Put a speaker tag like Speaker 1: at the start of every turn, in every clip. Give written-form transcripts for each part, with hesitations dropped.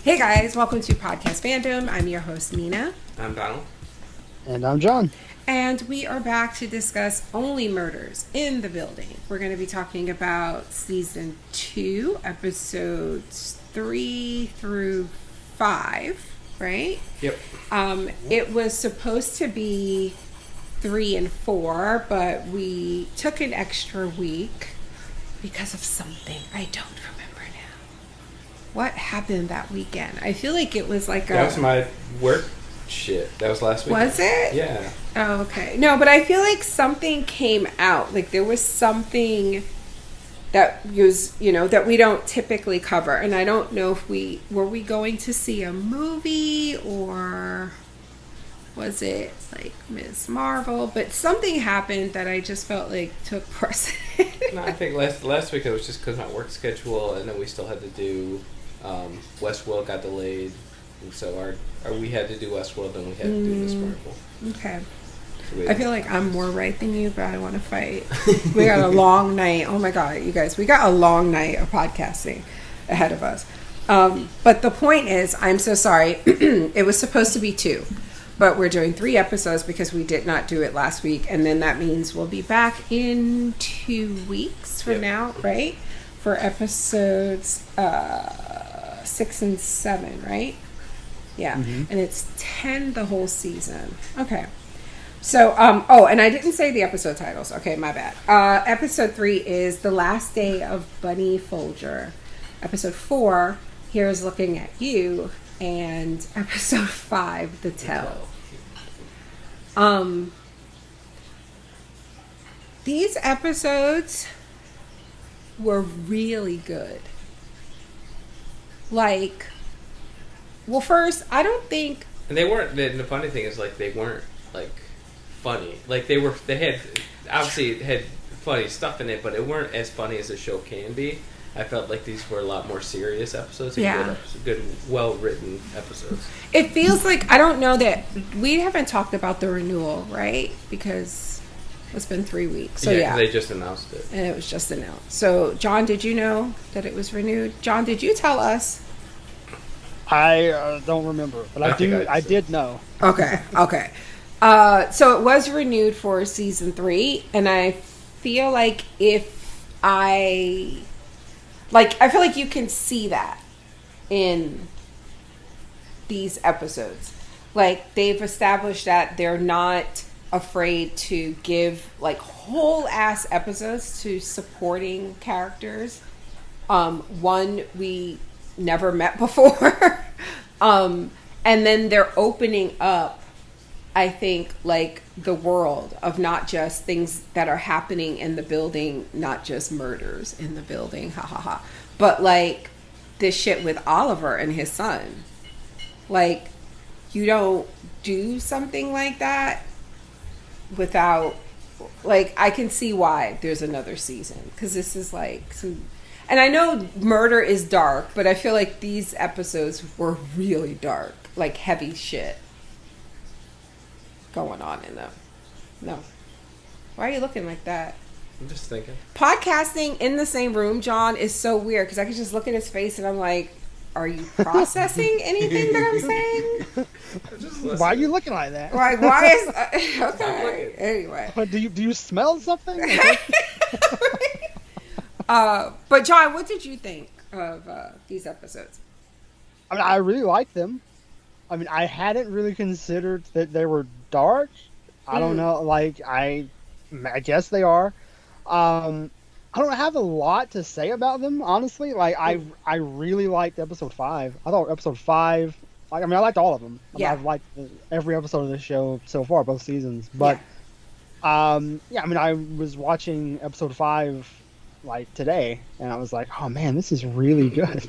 Speaker 1: Hey guys, welcome to Podcast Fandom. I'm your host, Mina.
Speaker 2: I'm Donald.
Speaker 3: And I'm John.
Speaker 1: And we are back to discuss Only Murders in the Building. We're going to be talking about Season 2, Episodes 3 through 5, right?
Speaker 2: Yep.
Speaker 1: It was supposed to be 3 and 4, but we took an extra week because of something. I don't remember now. What happened that weekend? I feel like it was like
Speaker 2: That was my work shit. That was last week.
Speaker 1: Was it?
Speaker 2: Yeah.
Speaker 1: Oh, okay. No, but I feel like something came out. Like there was something that was, that we don't typically cover. And I don't know if were we going to see a movie or was it like Ms. Marvel? But something happened that I just felt like took precedent.
Speaker 2: No, I think last week it was just because my work schedule, and then we still had to do Westworld got delayed, and so we had to do Westworld, and we had to do Ms. Marvel.
Speaker 1: Okay.
Speaker 2: So
Speaker 1: I feel like I'm more right than you, but I want to fight. We got a long night. Oh my God, you guys, we got a long night of podcasting ahead of us. But the point is, I'm so sorry. It was supposed to be 2, but we're doing 3 episodes because we did not do it last week. And then that means we'll be back in 2 weeks from now, right? For episodes 6 and 7, right? Yeah. Mm-hmm. And it's 10 the whole season. Okay. So, and I didn't say the episode titles. Okay, my bad. Episode 3 is The Last Day of Bunny Folger. Episode 4, Here's Looking at You. And episode 5, The Tell. These episodes were really good. Like, well, first, I don't think...
Speaker 2: And they weren't, the funny thing is, like, they weren't, like, funny. Like, they had, obviously, it had funny stuff in it, but it weren't as funny as a show can be. I felt like these were a lot more serious episodes.
Speaker 1: Yeah.
Speaker 2: Good, well-written episodes.
Speaker 1: It feels like, I don't know that, we haven't talked about the renewal, right? Because it's been 3 weeks. So, yeah.
Speaker 2: They just announced it.
Speaker 1: And it was just announced. So, John, did you know that it was renewed? John, did you tell us?
Speaker 3: I don't remember, but I did know.
Speaker 1: Okay. So it was renewed for season 3, and I feel like I feel like you can see that in these episodes. Like, they've established that they're not afraid to give, like, whole ass episodes to supporting characters. One we never met before. And then they're opening up, I think, like, the world of not just things that are happening in the building, not just murders in the building, but like this shit with Oliver and his son. Like, you don't do something like that without, like, I can see why there's another season, because this is like some... And I know murder is dark, but I feel like these episodes were really dark. Like, heavy shit going on in them. No. Why are you looking like that?
Speaker 2: I'm just thinking.
Speaker 1: Podcasting in the same room, John, is so weird, because I can just look at his face and I'm like, are you processing anything that I'm saying?
Speaker 3: Why are you looking like that?
Speaker 1: Like, why is... okay. Anyway.
Speaker 3: Do you smell something?
Speaker 1: But John, what did you think of these episodes?
Speaker 3: I mean, I really liked them. I mean, I hadn't really considered that they were dark. I don't know. Like, I guess they are. I don't have a lot to say about them, honestly. Like, I really liked episode 5. I thought episode 5... I mean, I liked all of them.
Speaker 1: Yeah.
Speaker 3: I've liked every episode of this show so far, both seasons. But, I mean, I was watching episode 5... like today, and I was like, oh man, this is really good.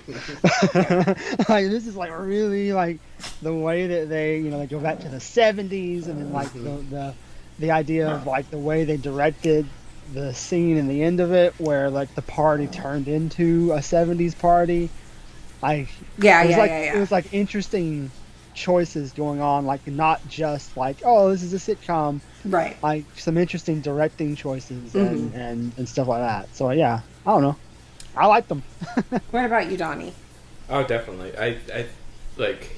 Speaker 3: Like, this is like really, like, the way that they go back to the 70s, and then like the idea of like the way they directed the scene in the end of it, where like the party turned into a 70s party. It was like interesting choices going on, like not just like, oh, this is a sitcom,
Speaker 1: right?
Speaker 3: Like some interesting directing choices and stuff like that. So yeah, I don't know, I like them.
Speaker 1: What about you, Donnie?
Speaker 2: Oh, definitely. like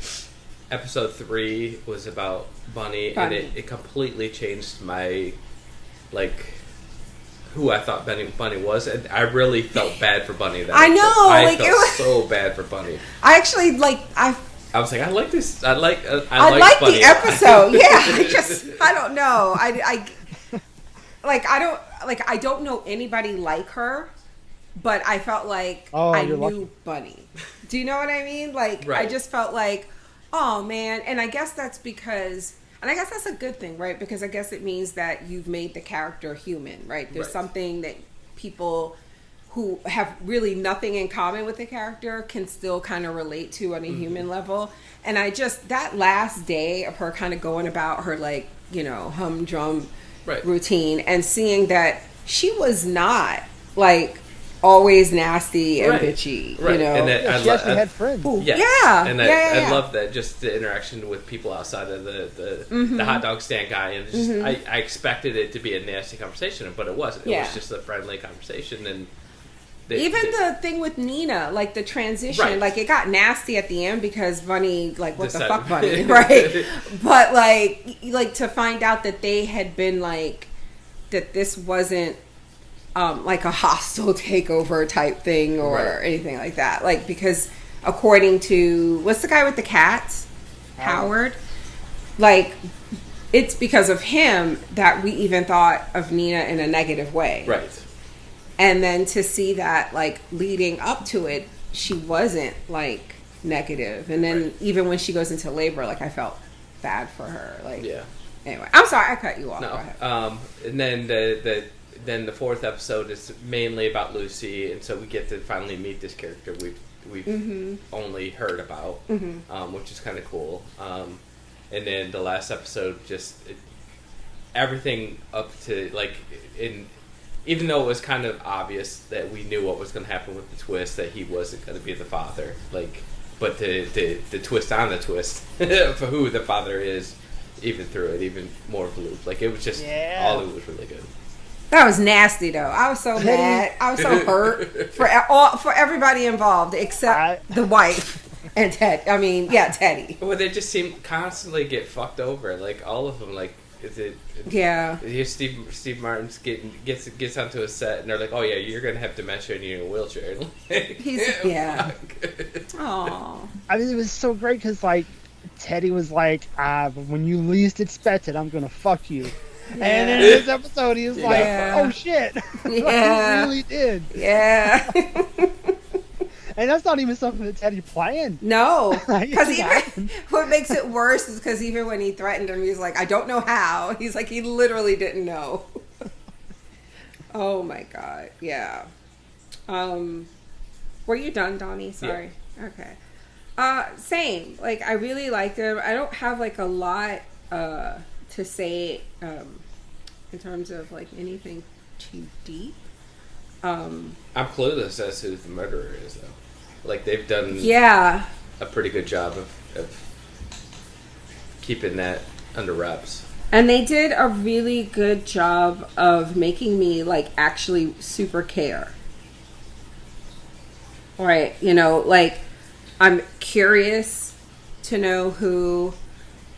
Speaker 2: episode 3 was about Bunny. And it completely changed my like who I thought Bunny was, and I really felt bad for Bunny. That
Speaker 1: I know,
Speaker 2: I felt so bad for Bunny.
Speaker 1: I actually
Speaker 2: I was like, I like this. I like
Speaker 1: Bunny the episode. Yeah, I don't know. I don't know anybody like her, but I felt like I knew lucky. Bunny. Do you know what I mean? Like, right. I just felt like, oh man, and I guess that's because. And I guess that's a good thing, right? Because I guess it means that you've made the character human, right? There's something that people who have really nothing in common with the character can still kind of relate to on a human level. And I just, that last day of her kind of going about her, like, you know, humdrum routine and seeing that she was not, like, always nasty and bitchy, you know.
Speaker 3: And that, she actually had friends.
Speaker 2: And I love that, just the interaction with people outside of the hot dog stand guy. And just, I expected it to be a nasty conversation, but it wasn't. It was just a friendly conversation. And
Speaker 1: the thing with Nina, like the transition, like it got nasty at the end because Bunny, like what the fuck, Bunny, right? But like to find out that they had been like that, this wasn't. Like a hostile takeover type thing or anything like that. Like, because according to, what's the guy with the cats? Howard. Like, it's because of him that we even thought of Nina in a negative way.
Speaker 2: Right.
Speaker 1: And then to see that, like, leading up to it, she wasn't, like, negative. And then even when she goes into labor, like, I felt bad for her. Like, anyway, I'm sorry, I cut you off.
Speaker 2: No.
Speaker 1: Go ahead.
Speaker 2: And then the 4th episode is mainly about Lucy, and so we get to finally meet this character we've only heard about, which is kind of cool. And then the last episode, everything up to like even though it was kind of obvious that we knew what was going to happen with the twist, that he wasn't going to be the father, like, but the twist on the twist for who the father is, even through it, even more of a loop. Like, it was just all of it was really good.
Speaker 1: That was nasty, though. I was so mad. I was so hurt for everybody involved except the wife and Ted. I mean, Teddy.
Speaker 2: Well, they just seem constantly get fucked over. Like, all of them. Like, Steve Martin's gets onto a set, and they're like, "Oh yeah, you're gonna have dementia and you're in a wheelchair." Like,
Speaker 1: Aww.
Speaker 3: I mean, it was so great because like Teddy was like, "When you least expect it, I'm gonna fuck you." Yeah. And in this episode, he was like, "Oh shit!"
Speaker 1: Yeah,
Speaker 3: he really did.
Speaker 1: Yeah,
Speaker 3: and that's not even something that Teddy planned.
Speaker 1: No, because what makes it worse is because even when he threatened him, he's like, "I don't know how." He's like, he literally didn't know. Oh my god! Yeah. Were you done, Donnie? Sorry. Yeah. Okay. Same. Like, I really liked him. I don't have like a lot to say in terms of like anything too deep.
Speaker 2: I'm clueless as to who the murderer is, though. Like, they've done a pretty good job of keeping that under wraps.
Speaker 1: And they did a really good job of making me like actually super care. Right, you know, like, I'm curious to know who.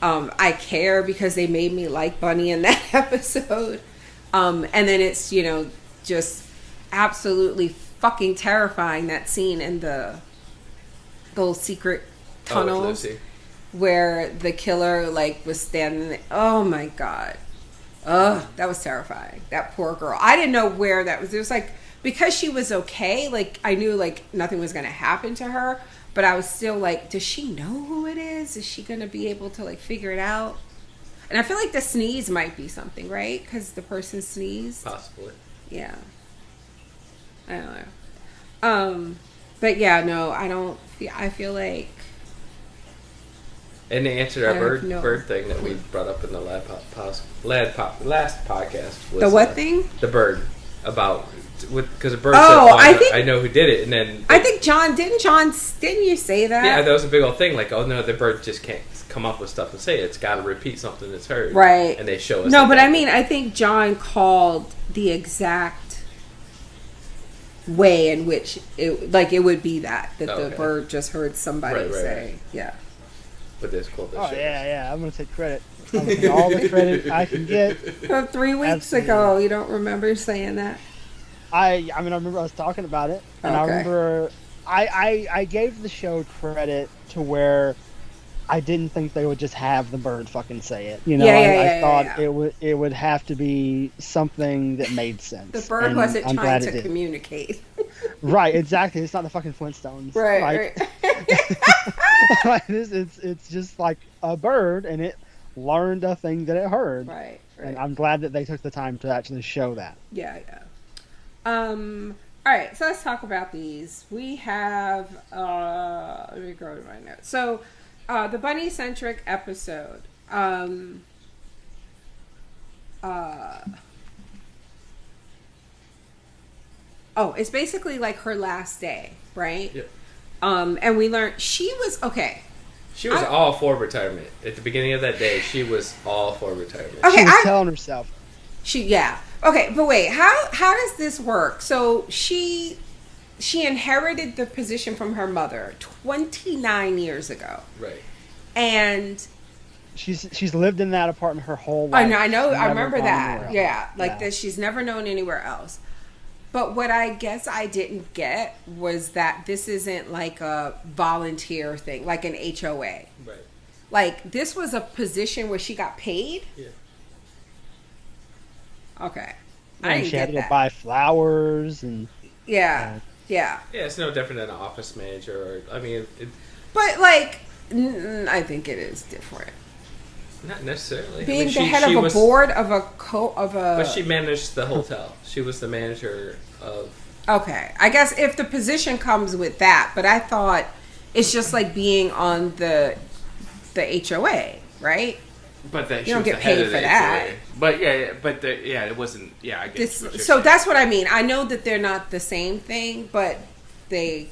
Speaker 1: I care because they made me like Bunny in that episode. And then it's, you know, just absolutely fucking terrifying, that scene in the little secret tunnels where the killer like was standing there. Oh my god. Ugh, that was terrifying. That poor girl. I didn't know where that was. It was like, because she was okay, like I knew like nothing was going to happen to her. But I was still like, does she know who it is? Is she going to be able to, like, figure it out? And I feel like the sneeze might be something, right? Because the person sneezed.
Speaker 2: Possibly.
Speaker 1: Yeah. I don't know. But, yeah, no, I don't feel... I feel like...
Speaker 2: And to answer our bird thing that we brought up in the last podcast was...
Speaker 1: The what thing?
Speaker 2: The bird. About... Because a bird said, I know who did it, and then
Speaker 1: I think didn't you say that?
Speaker 2: Yeah, that was a big old thing. Like, oh no, the bird just can't come up with stuff and say it. It's got to repeat something that's heard,
Speaker 1: right?
Speaker 2: And they show us.
Speaker 1: No, but I mean, I think John called the exact way in which it would be that the bird just heard somebody say, yeah.
Speaker 2: but it's called the
Speaker 3: Oh
Speaker 2: shows.
Speaker 3: yeah, I'm gonna take credit. I'm gonna take all the credit I can get.
Speaker 1: 3 weeks ago, you don't remember saying that?
Speaker 3: I mean, I remember I was talking about it, and I remember I gave the show credit to where I didn't think they would just have the bird fucking say it. You know, I thought it would have to be something that made sense.
Speaker 1: The bird wasn't trying to communicate.
Speaker 3: Right, exactly. It's not the fucking Flintstones.
Speaker 1: Right.
Speaker 3: Like, it's just like a bird, and it learned a thing that it heard.
Speaker 1: Right.
Speaker 3: And I'm glad that they took the time to actually show that.
Speaker 1: Yeah. All right, so let's talk about these. We have, let me go to my notes. So, the bunny-centric episode. It's basically like her last day, right?
Speaker 2: Yep.
Speaker 1: And we learned she was, okay.
Speaker 2: She was all for retirement. At the beginning of that day, she was all for retirement.
Speaker 1: Okay,
Speaker 3: she was telling herself.
Speaker 1: Okay, but wait, how does this work? So she inherited the position from her mother 29 years ago.
Speaker 2: Right.
Speaker 1: And
Speaker 3: she's lived in that apartment her whole life.
Speaker 1: I know. I remember that. Yeah, that she's never known anywhere else. But what I guess I didn't get was that this isn't like a volunteer thing, like an HOA.
Speaker 2: Right.
Speaker 1: Like, this was a position where she got paid?
Speaker 2: Yeah.
Speaker 1: Okay.
Speaker 3: And she had to go buy flowers and...
Speaker 1: Yeah.
Speaker 2: Yeah, it's no different than an office manager. Or, I mean...
Speaker 1: But, like, I think it is different.
Speaker 2: Not necessarily.
Speaker 1: Being the head of a board of a...
Speaker 2: But she managed the hotel. She was the manager of...
Speaker 1: Okay. I guess if the position comes with that, but I thought it's just like being on the HOA, right?
Speaker 2: But that
Speaker 1: you don't get paid for that.
Speaker 2: But it wasn't. Yeah, I guess.
Speaker 1: So that's what I mean. I know that they're not the same thing, but they're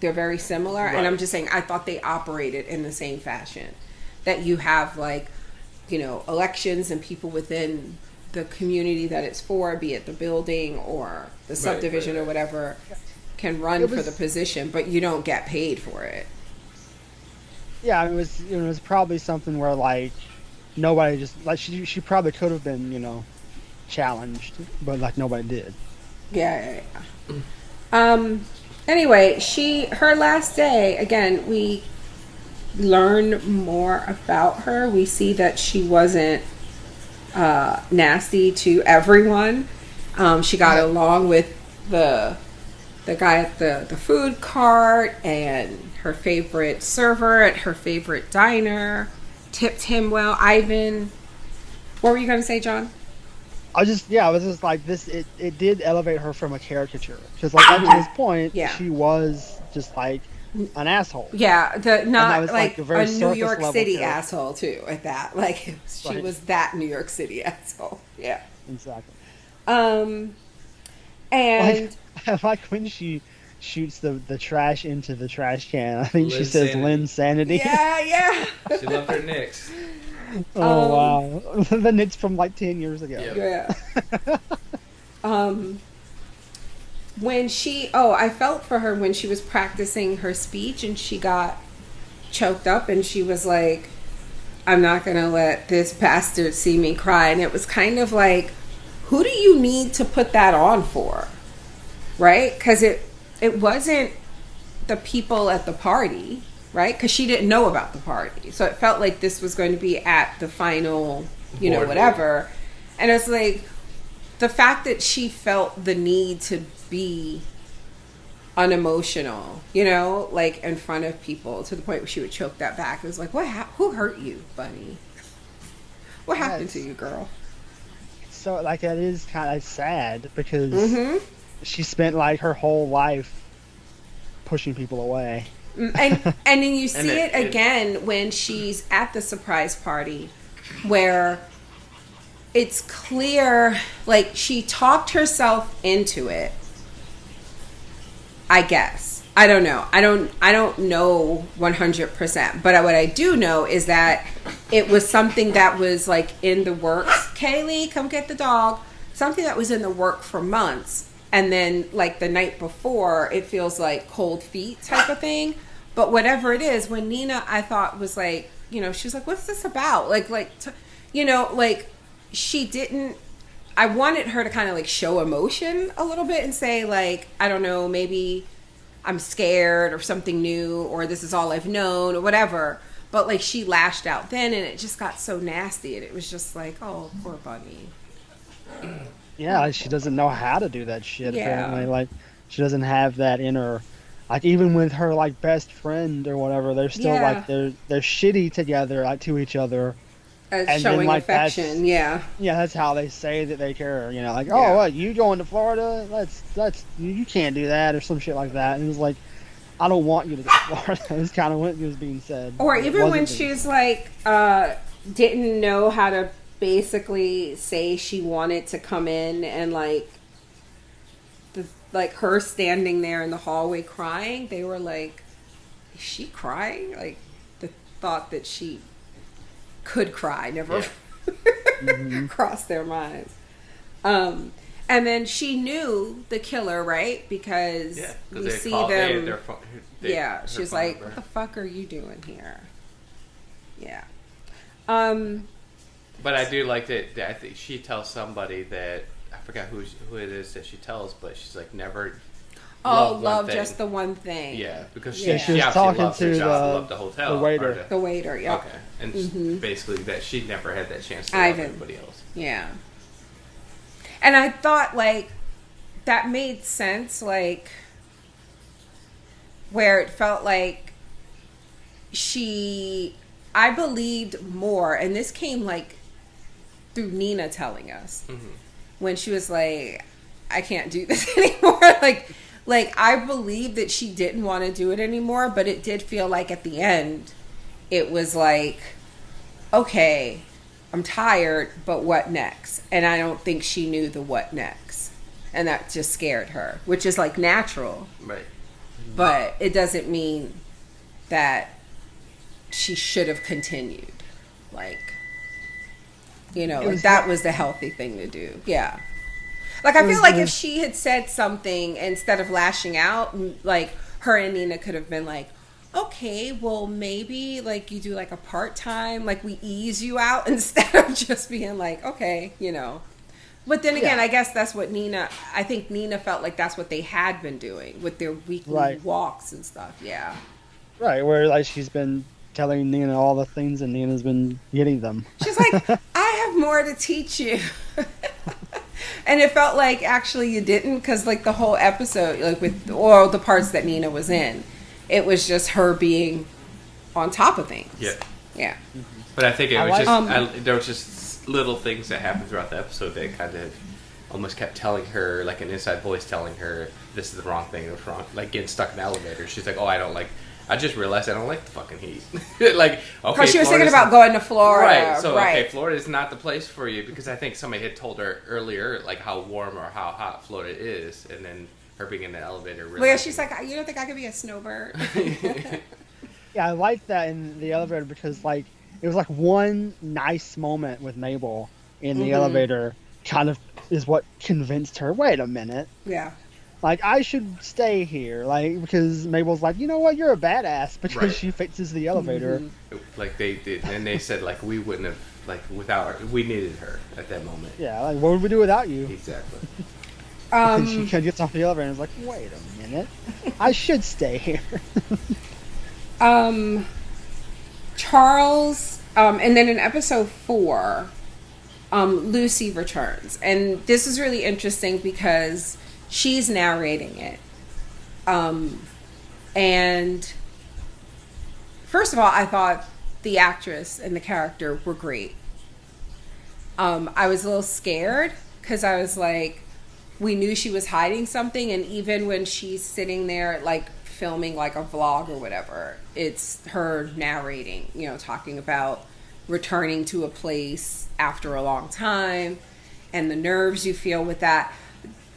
Speaker 1: very similar. Right. And I'm just saying, I thought they operated in the same fashion. That you have elections and people within the community that it's for, be it the building or the subdivision or whatever, can run for the position, but you don't get paid for it.
Speaker 3: Yeah, it was probably something where nobody just she probably could have been challenged, but nobody did.
Speaker 1: Yeah. Anyway, her last day, again, we learn more about her. We see that she wasn't nasty to everyone. She got along with the guy at the food cart, and her favorite server at her favorite diner tipped him well. Ivan, what were you going to say, John?
Speaker 3: I was just like this. It did elevate her from a caricature, because up to this point, she was just like an asshole.
Speaker 1: Yeah, not like
Speaker 3: a
Speaker 1: New York City asshole too. At that, she was that New York City asshole. Yeah,
Speaker 3: exactly.
Speaker 1: And
Speaker 3: I like when she shoots the trash into the trash can. I think she says Lynn Sanity.
Speaker 1: Yeah.
Speaker 2: She loved her Knicks.
Speaker 3: Oh wow, the Knicks from 10 years ago.
Speaker 2: Yep.
Speaker 1: Yeah. When I felt for her when she was practicing her speech and she got choked up and she was like, I'm not going to let this bastard see me cry. And it was kind of like, who do you need to put that on for? Right? Because it wasn't the people at the party, right? Because she didn't know about the party. So it felt like this was going to be at the final, whatever. And it's like, the fact that she felt the need to be unemotional, in front of people to the point where she would choke that back. It was like, who hurt you, Bunny? What happened to you, girl?
Speaker 3: So, it is kind of sad because she spent her whole life pushing people away.
Speaker 1: And then you see it again when she's at the surprise party, where it's clear, she talked herself into it. I guess. I don't know. I don't know 100%. But what I do know is that it was something that was in the works. Kaylee, come get the dog. Something that was in the work for months. And then the night before, it feels like cold feet type of thing. But whatever it is, when Nina, I thought, was like, you know, she was like, what's this about? You know, like, she didn't, I wanted her to kind of like show emotion a little bit and say, like, I don't know, maybe I'm scared or something new, or this is all I've known or whatever. But like, she lashed out then, and it just got so nasty, and it was just like, oh, poor Bunny.
Speaker 3: Yeah, she doesn't know how to do that shit,
Speaker 1: Yeah.
Speaker 3: apparently. Like, she doesn't have that in her. Like, even with her, like, best friend or whatever, they're still,
Speaker 1: Yeah.
Speaker 3: like, they're shitty together, like, to each other.
Speaker 1: As
Speaker 3: And
Speaker 1: showing
Speaker 3: then, like,
Speaker 1: affection, yeah.
Speaker 3: Yeah, that's how they say that they care. You know, like,
Speaker 1: Yeah.
Speaker 3: oh, what, you going to Florida? You can't do that, or some shit like that. And it was like, I don't want you to go to Florida. That's kind of what was being said.
Speaker 1: Or
Speaker 3: It
Speaker 1: even
Speaker 3: wasn't
Speaker 1: when
Speaker 3: being
Speaker 1: she's
Speaker 3: said.
Speaker 1: like, didn't know how to basically say she wanted to come in, and like, like her standing there in the hallway crying, they were like, is she crying? Like, the thought that she could cry never crossed their minds. And then she knew the killer, right? Because we
Speaker 2: they
Speaker 1: see
Speaker 2: called,
Speaker 1: them.
Speaker 2: her
Speaker 1: She's
Speaker 2: phone
Speaker 1: like,
Speaker 2: number.
Speaker 1: what the fuck are you doing here? Yeah.
Speaker 2: But I do like that I think she tells somebody that, I forgot who it is that she tells, but she's like, never
Speaker 1: love
Speaker 2: one thing.
Speaker 1: just the one thing.
Speaker 2: Yeah, because
Speaker 1: Yeah.
Speaker 2: she
Speaker 3: was
Speaker 2: obviously
Speaker 3: talking
Speaker 2: loves her
Speaker 3: to
Speaker 2: job, loved the hotel.
Speaker 3: the waiter.
Speaker 2: or
Speaker 1: The waiter, yeah.
Speaker 2: Okay, and basically that she never had that chance to
Speaker 1: Ivan.
Speaker 2: love anybody else.
Speaker 1: Yeah. And I thought, like, that made sense, like, where it felt like I believed more, and this came, like, through Nina telling us, when she was like, I can't do this anymore. Like, I believed that she didn't want to do it anymore, but it did feel like at the end, it was like, okay, I'm tired, but what next? And I don't think she knew the what next. And that just scared her, which is like natural.
Speaker 2: Right.
Speaker 1: But it doesn't mean that she should have continued. Like, you know, like that was the healthy thing to do. Yeah. Like, I feel like if she had said something instead of lashing out, like, her and Nina could have been like, okay, well, maybe, like, you do, like, a part-time, like, we ease you out instead of just being like, okay, you know. But then again, I guess that's what I think Nina felt like that's what they had been doing with their weekly walks and stuff, yeah.
Speaker 3: Right, where, like, she's been telling Nina all the things and Nina's been getting them.
Speaker 1: She's like, I have more to teach you. And it felt like actually you didn't, because like the whole episode, like with all the parts that Nina was in, it was just her being on top of things.
Speaker 2: Yeah.
Speaker 1: Yeah.
Speaker 2: But I think it was
Speaker 1: like,
Speaker 2: there was just little things that happened throughout the episode that kind of almost kept telling her, like an inside voice telling her, this is the wrong thing, it's wrong. Like getting stuck in the elevator. She's like, I just realized I don't like the fucking heat. Like, okay,
Speaker 1: because she was thinking about going to Florida.
Speaker 2: Right, so okay, Florida is not the place for you, because I think somebody had told her earlier, like, how warm or how hot Florida is, and then her being in the elevator really.
Speaker 1: Well, yeah, she's like, you don't think I could be a snowbird?
Speaker 3: Yeah, I liked that in the elevator because, like, it was like one nice moment with Mabel in the elevator kind of is what convinced her, wait a minute.
Speaker 1: Yeah.
Speaker 3: Like, I should stay here, like, because Mabel's like, you know what, you're a badass, because she fixes the elevator.
Speaker 2: Like, they did, and they said, like, we wouldn't have, like, without her, we needed her at that moment.
Speaker 3: Yeah, like, what would we do without you?
Speaker 2: Exactly.
Speaker 3: And she kind of gets off the elevator and is like, wait a minute, I should stay here.
Speaker 1: Charles, and then in episode 4, Lucy returns. And this is really interesting because she's narrating it. And first of all, I thought the actress and the character were great. I was a little scared because I was like, we knew she was hiding something. And even when she's sitting there, like, filming like a vlog or whatever, it's her narrating, you know, talking about returning to a place after a long time and the nerves you feel with that.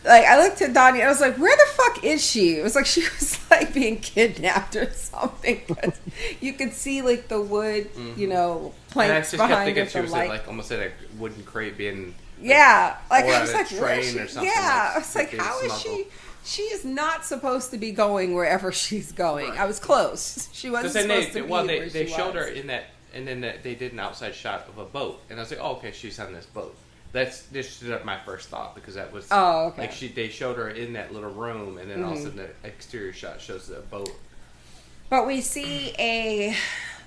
Speaker 1: Like, I looked at Donnie, I was like, where the fuck is she? It was like she was like being kidnapped or something. But you could see like the wood, you know, planks
Speaker 2: and I just kept
Speaker 1: behind
Speaker 2: thinking
Speaker 1: her.
Speaker 2: she was in, like, almost at a wooden crate being
Speaker 1: yeah, like
Speaker 2: or
Speaker 1: I was
Speaker 2: on a
Speaker 1: like, where is
Speaker 2: train
Speaker 1: she?
Speaker 2: or something,
Speaker 1: Yeah,
Speaker 2: like,
Speaker 1: I was like,
Speaker 2: being
Speaker 1: how is
Speaker 2: smuggled.
Speaker 1: she she is not supposed to be going wherever she's going.
Speaker 2: Right.
Speaker 1: I was close. She wasn't supposed to be where
Speaker 2: they
Speaker 1: she
Speaker 2: showed
Speaker 1: was.
Speaker 2: her in that, and then they did an outside shot of a boat, and I was like, oh, okay, she's on this boat. This is my first thought, because that was
Speaker 1: okay.
Speaker 2: like they showed her in that little room, and then all of a sudden the exterior shot shows the boat.
Speaker 1: But we see a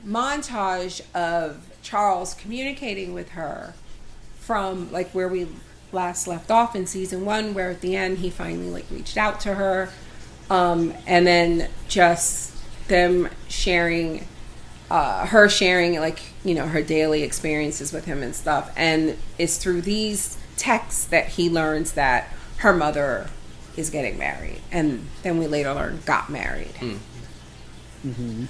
Speaker 1: montage of Charles communicating with her from like where we last left off in season 1, where at the end he finally like reached out to her, and then just them sharing, her sharing like, you know, her daily experiences with him and stuff. And it's through these texts that he learns that her mother is getting married, and then we later learn got married.
Speaker 3: Mm-hmm.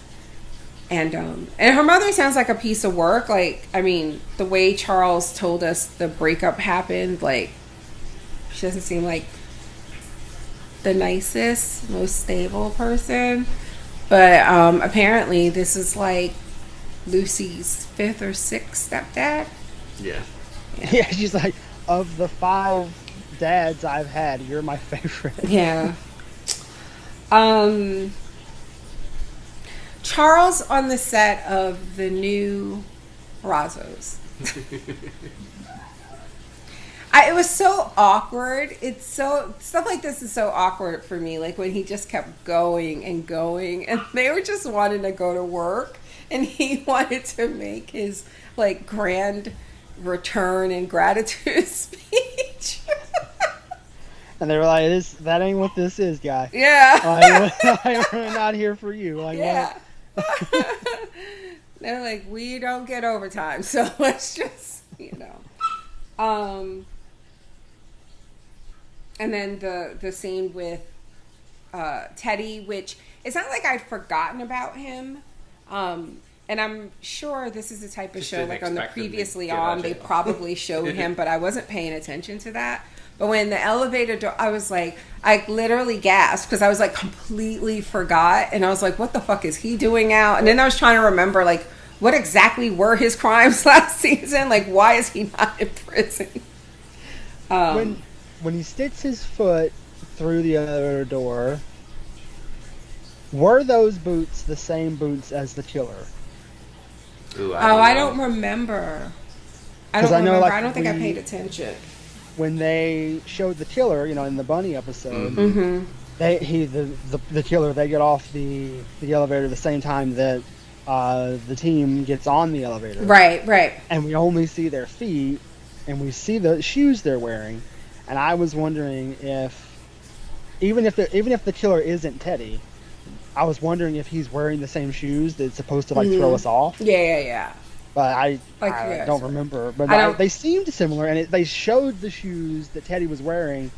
Speaker 1: And her mother sounds like a piece of work. Like, I mean, the way Charles told us the breakup happened, like, she doesn't seem like the nicest, most stable person. But apparently this is like Lucy's 5th or 6th stepdad.
Speaker 2: Yeah.
Speaker 3: Yeah, she's like, of the 5 dads I've had, you're my favorite.
Speaker 1: Yeah. Charles on the set of the new Razos. It was so awkward. It's so, stuff like this is so awkward for me. Like when he just kept going and going, and they were just wanting to go to work, and he wanted to make his like grand return and gratitude speech.
Speaker 3: And they were like, that ain't what this is, guy.
Speaker 1: Yeah.
Speaker 3: We're not here for you. Like,
Speaker 1: yeah. They're like, we don't get overtime, so let's just, you know. And then the scene with Teddy, which it's not like I'd forgotten about him. And I'm sure this is the type of show, like on the previously on, they probably showed him, but I wasn't paying attention to that. But when the elevator door, I was like, I literally gasped because I was like completely forgot. And I was like, what the fuck is he doing out? And then I was trying to remember, like, what exactly were his crimes last season? Like, why is he not in prison?
Speaker 3: When he sticks his foot through the elevator door, were those boots the same boots as the killer?
Speaker 2: Ooh,
Speaker 1: I don't remember. I don't remember.
Speaker 3: Like,
Speaker 1: I don't think I paid attention.
Speaker 3: When they showed the killer, you know, in the bunny episode,
Speaker 1: Mm-hmm.
Speaker 3: the killer, they get off the elevator the same time that the team gets on the elevator.
Speaker 1: Right.
Speaker 3: And we only see their feet, and we see the shoes they're wearing. And I was wondering if, even if the killer isn't Teddy, I was wondering if he's wearing the same shoes that's supposed to like throw us off.
Speaker 1: Yeah.
Speaker 3: But I don't remember. But they seemed similar, and they showed the shoes that Teddy was wearing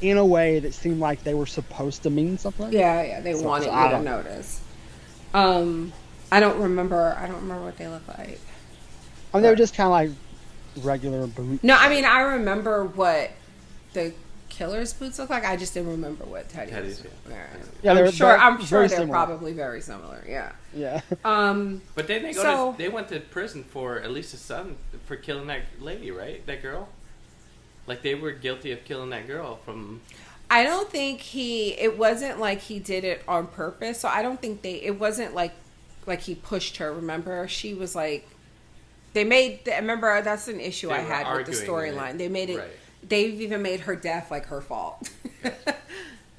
Speaker 3: in a way that seemed like they were supposed to mean something.
Speaker 1: Yeah. They wanted you to notice. I don't remember what they look like.
Speaker 3: I mean, they were just kind of like regular boots.
Speaker 1: No, I mean, I remember what the killer's boots look like. I just didn't remember what Teddy's.
Speaker 3: Yeah,
Speaker 1: I'm sure they're
Speaker 3: similar.
Speaker 1: probably very similar. Yeah.
Speaker 3: Yeah.
Speaker 2: But then they went to prison for at least a son for killing that lady, right? That girl. Like they were guilty of killing that girl from.
Speaker 1: I don't think it wasn't like he did it on purpose. So I don't think it wasn't like he pushed her. Remember, she was like, remember, that's an issue I had with the storyline. They made it, right. They've even made her death like her fault.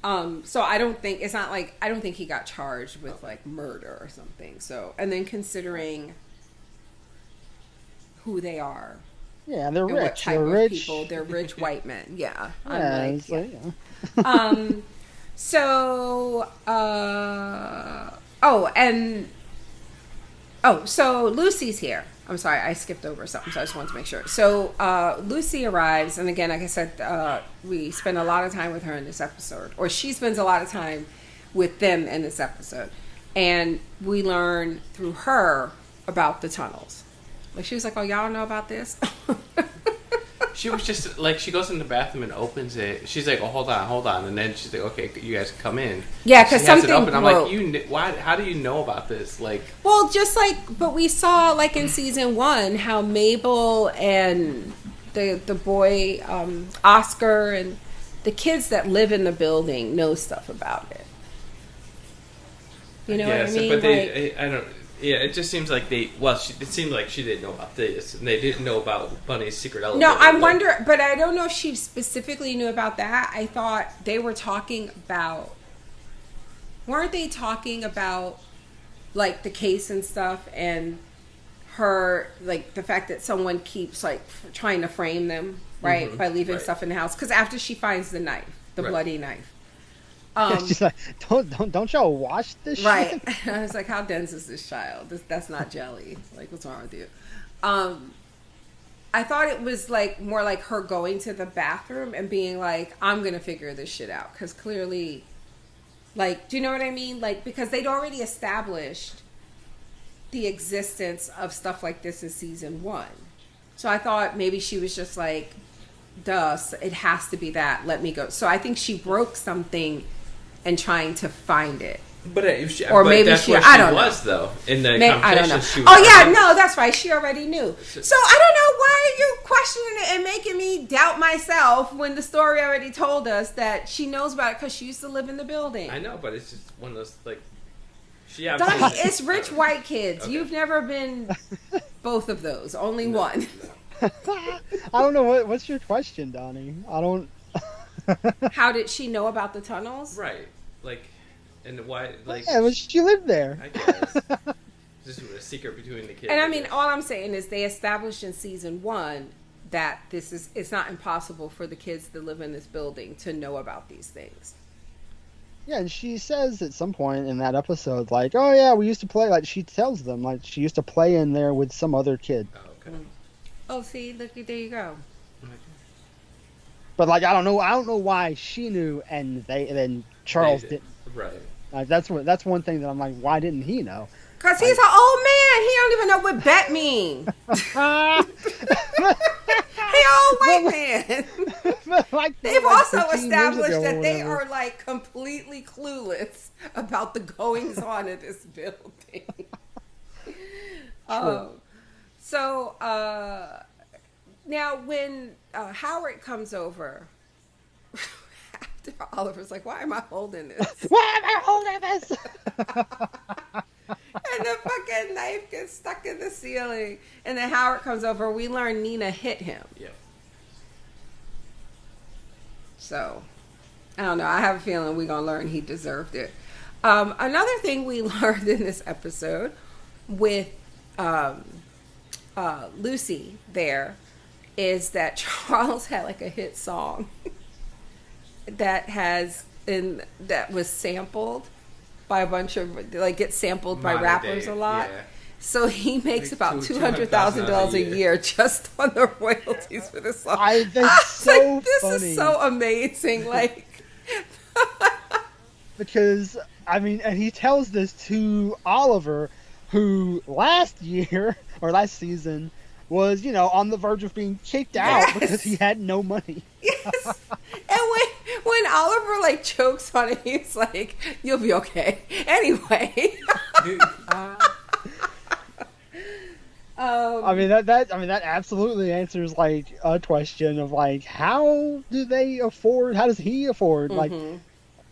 Speaker 1: So I don't think he got charged with like murder or something. So, and then considering who they are.
Speaker 3: Yeah, they're rich.
Speaker 1: What type of people? They're rich white men. Yeah. So Lucy's here. I'm sorry, I skipped over something, so I just wanted to make sure. So Lucy arrives, and again, like I said, we spend a lot of time with her in this episode, or she spends a lot of time with them in this episode, and we learn through her about the tunnels. Like she was like, "Oh, y'all know about this?"
Speaker 2: She was just like, she goes in the bathroom and opens it. She's like, "Oh, hold on," and then she's like, "Okay, you guys come in."
Speaker 1: Yeah, because something
Speaker 2: broke. I'm like,
Speaker 1: why?
Speaker 2: How do you know about this? Like,
Speaker 1: well, just like, but we saw like in season 1 how Mabel and the boy Oscar and the kids that live in the building know stuff about it. You know what I mean?
Speaker 2: But I don't. Yeah, it just seems like they. Well, it seemed like she didn't know about this, and they didn't know about Bunny's secret elevator.
Speaker 1: No, I wonder, but I don't know if she specifically knew about that. I thought they were talking about. Weren't they talking about, like, the case and stuff, and her, like, the fact that someone keeps, like, trying to frame them, right, by leaving stuff in the house? Because after she finds the knife, the bloody knife.
Speaker 3: She's like, don't y'all watch this
Speaker 1: right.
Speaker 3: shit?
Speaker 1: I was like, how dense is this child? That's not jelly. Like, what's wrong with you? I thought it was like more like her going to the bathroom and being like, I'm gonna figure this shit out, because clearly, like, do you know what I mean? Like, because they'd already established the existence of stuff like this in season 1, so I thought maybe she was just like, duh, it has to be that, let me go. So I think she broke something and trying to find it.
Speaker 2: But
Speaker 1: or
Speaker 2: but
Speaker 1: maybe
Speaker 2: that's
Speaker 1: she
Speaker 2: where
Speaker 1: I don't
Speaker 2: was
Speaker 1: know.
Speaker 2: Though in the
Speaker 1: maybe, I don't know.
Speaker 2: she was
Speaker 1: Oh yeah, no, that's right. She already knew. So I don't know, why are you questioning it and making me doubt myself when the story already told us that she knows about it because she used to live in the building.
Speaker 2: I know, but it's just one of those, like,
Speaker 1: Donnie, it's rich white kids.
Speaker 2: Okay.
Speaker 1: You've never been both of those. Only one.
Speaker 3: I don't know what's your question, Donnie. I don't.
Speaker 1: How did she know about the tunnels?
Speaker 2: Right, like. And why, like...
Speaker 3: Yeah, well, she lived there.
Speaker 2: I guess. This is a secret between the kids.
Speaker 1: And I mean, all I'm saying is they established in season 1 that it's not impossible for the kids that live in this building to know about these things.
Speaker 3: Yeah, and she says at some point in that episode, like, oh yeah, we used to play, like, she tells them, like, she used to play in there with some other kid.
Speaker 2: Oh, okay.
Speaker 1: Oh, see, look, there you go.
Speaker 3: But, like, I don't know why she knew and then Charles didn't.
Speaker 2: Right.
Speaker 3: That's one thing that I'm like, why didn't he know?
Speaker 1: Because he's an old man. He don't even know what bet mean. He old white man.
Speaker 3: Like,
Speaker 1: They've
Speaker 3: like
Speaker 1: also
Speaker 3: 15 years
Speaker 1: established
Speaker 3: ago or
Speaker 1: that they
Speaker 3: whatever.
Speaker 1: are, like, completely clueless about the goings on of this building. So now when Howard comes over, after Oliver's like, why am I holding this?
Speaker 3: Why am I holding this?
Speaker 1: And the fucking knife gets stuck in the ceiling. And then Howard comes over. We learn Nina hit him.
Speaker 2: Yep.
Speaker 1: So, I don't know. I have a feeling we're going to learn he deserved it. Another thing we learned in this episode with Lucy there is that Charles had like a hit song that was sampled by a bunch of, like, gets sampled by rappers a lot. Yeah. So he makes like about $200,000 a year just on the royalties for this song.
Speaker 3: I think so
Speaker 1: like, this
Speaker 3: funny.
Speaker 1: is so amazing. Like,
Speaker 3: because I mean, and he tells this to Oliver, who last season was, on the verge of being kicked out because he had no money.
Speaker 1: Yes. And when Oliver, like, chokes on it, he's like, you'll be okay. Anyway.
Speaker 3: I mean that absolutely answers, like, a question of, like, how does he afford? Like,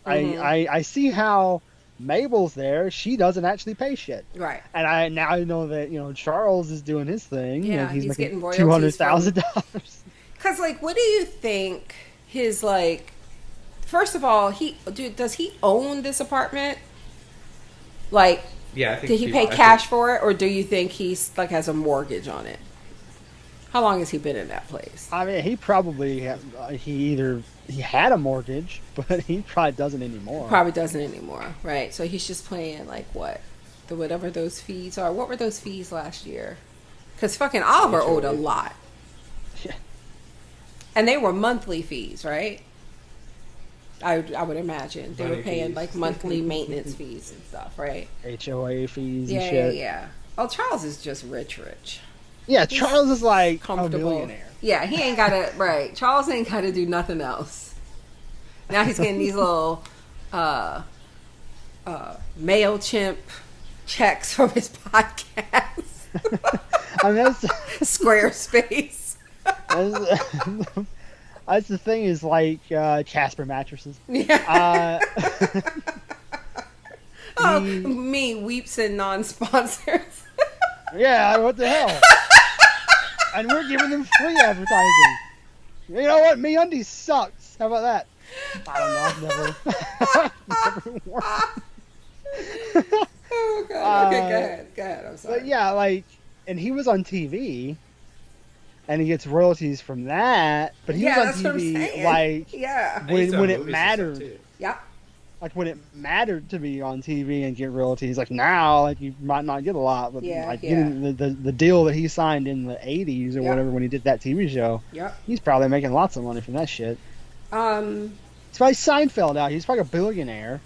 Speaker 3: I see how Mabel's there, she doesn't actually pay shit.
Speaker 1: Right.
Speaker 3: And I know that, Charles is doing his thing.
Speaker 1: Yeah,
Speaker 3: he's making
Speaker 1: getting
Speaker 3: $200,000.
Speaker 1: Because, like, what do you think his, like, first of all, does he own this apartment? Like,
Speaker 2: yeah, I think
Speaker 1: did he pay cash for it, or do you think he's, like, has a mortgage on it? How long has he been in that place?
Speaker 3: I mean, he probably he had a mortgage, but he probably doesn't anymore.
Speaker 1: Probably doesn't anymore, right? So he's just paying, like, whatever those fees are. What were those fees last year? Because fucking Oliver owed a lot.
Speaker 3: Yeah.
Speaker 1: And they were monthly fees, right? I would imagine they were paying, like, monthly maintenance fees and stuff, right?
Speaker 3: HOA fees and shit.
Speaker 1: Yeah. Oh, Charles is just rich.
Speaker 3: Yeah, Charles is like
Speaker 1: comfortable.
Speaker 3: A millionaire.
Speaker 1: Yeah, he ain't got to, right. Charles ain't got to do nothing else. Now he's getting these little MailChimp checks from his podcast.
Speaker 3: I mean,
Speaker 1: Squarespace.
Speaker 3: That's the thing is like Casper mattresses.
Speaker 1: Yeah. Oh,
Speaker 3: He-
Speaker 1: me, weeps and non-sponsors.
Speaker 3: Yeah, what the hell? And we're giving them free advertising. You know what? MeUndies sucks. How about that? I don't know. I've never worn.
Speaker 1: Oh god. Okay, go ahead. Go ahead. I'm sorry.
Speaker 3: But yeah, like, and he was on TV, and he gets royalties from that. But he
Speaker 1: Yeah,
Speaker 3: was
Speaker 1: that's
Speaker 3: on
Speaker 1: what I'm
Speaker 3: TV,
Speaker 1: saying.
Speaker 3: like,
Speaker 1: Yeah.
Speaker 2: I used to
Speaker 3: when
Speaker 2: have
Speaker 3: it
Speaker 2: movies and stuff,
Speaker 3: mattered.
Speaker 2: too.
Speaker 1: Yeah.
Speaker 3: Like when it mattered to be on TV and get royalties, like now, like you might not get a lot, but
Speaker 1: Yeah,
Speaker 3: like
Speaker 1: yeah.
Speaker 3: getting the deal that he signed in the '80s or
Speaker 1: Yeah.
Speaker 3: whatever when he did that TV show,
Speaker 1: Yep.
Speaker 3: he's probably making lots of money from that shit.
Speaker 1: Um.
Speaker 3: It's probably Seinfeld out. He's probably a billionaire,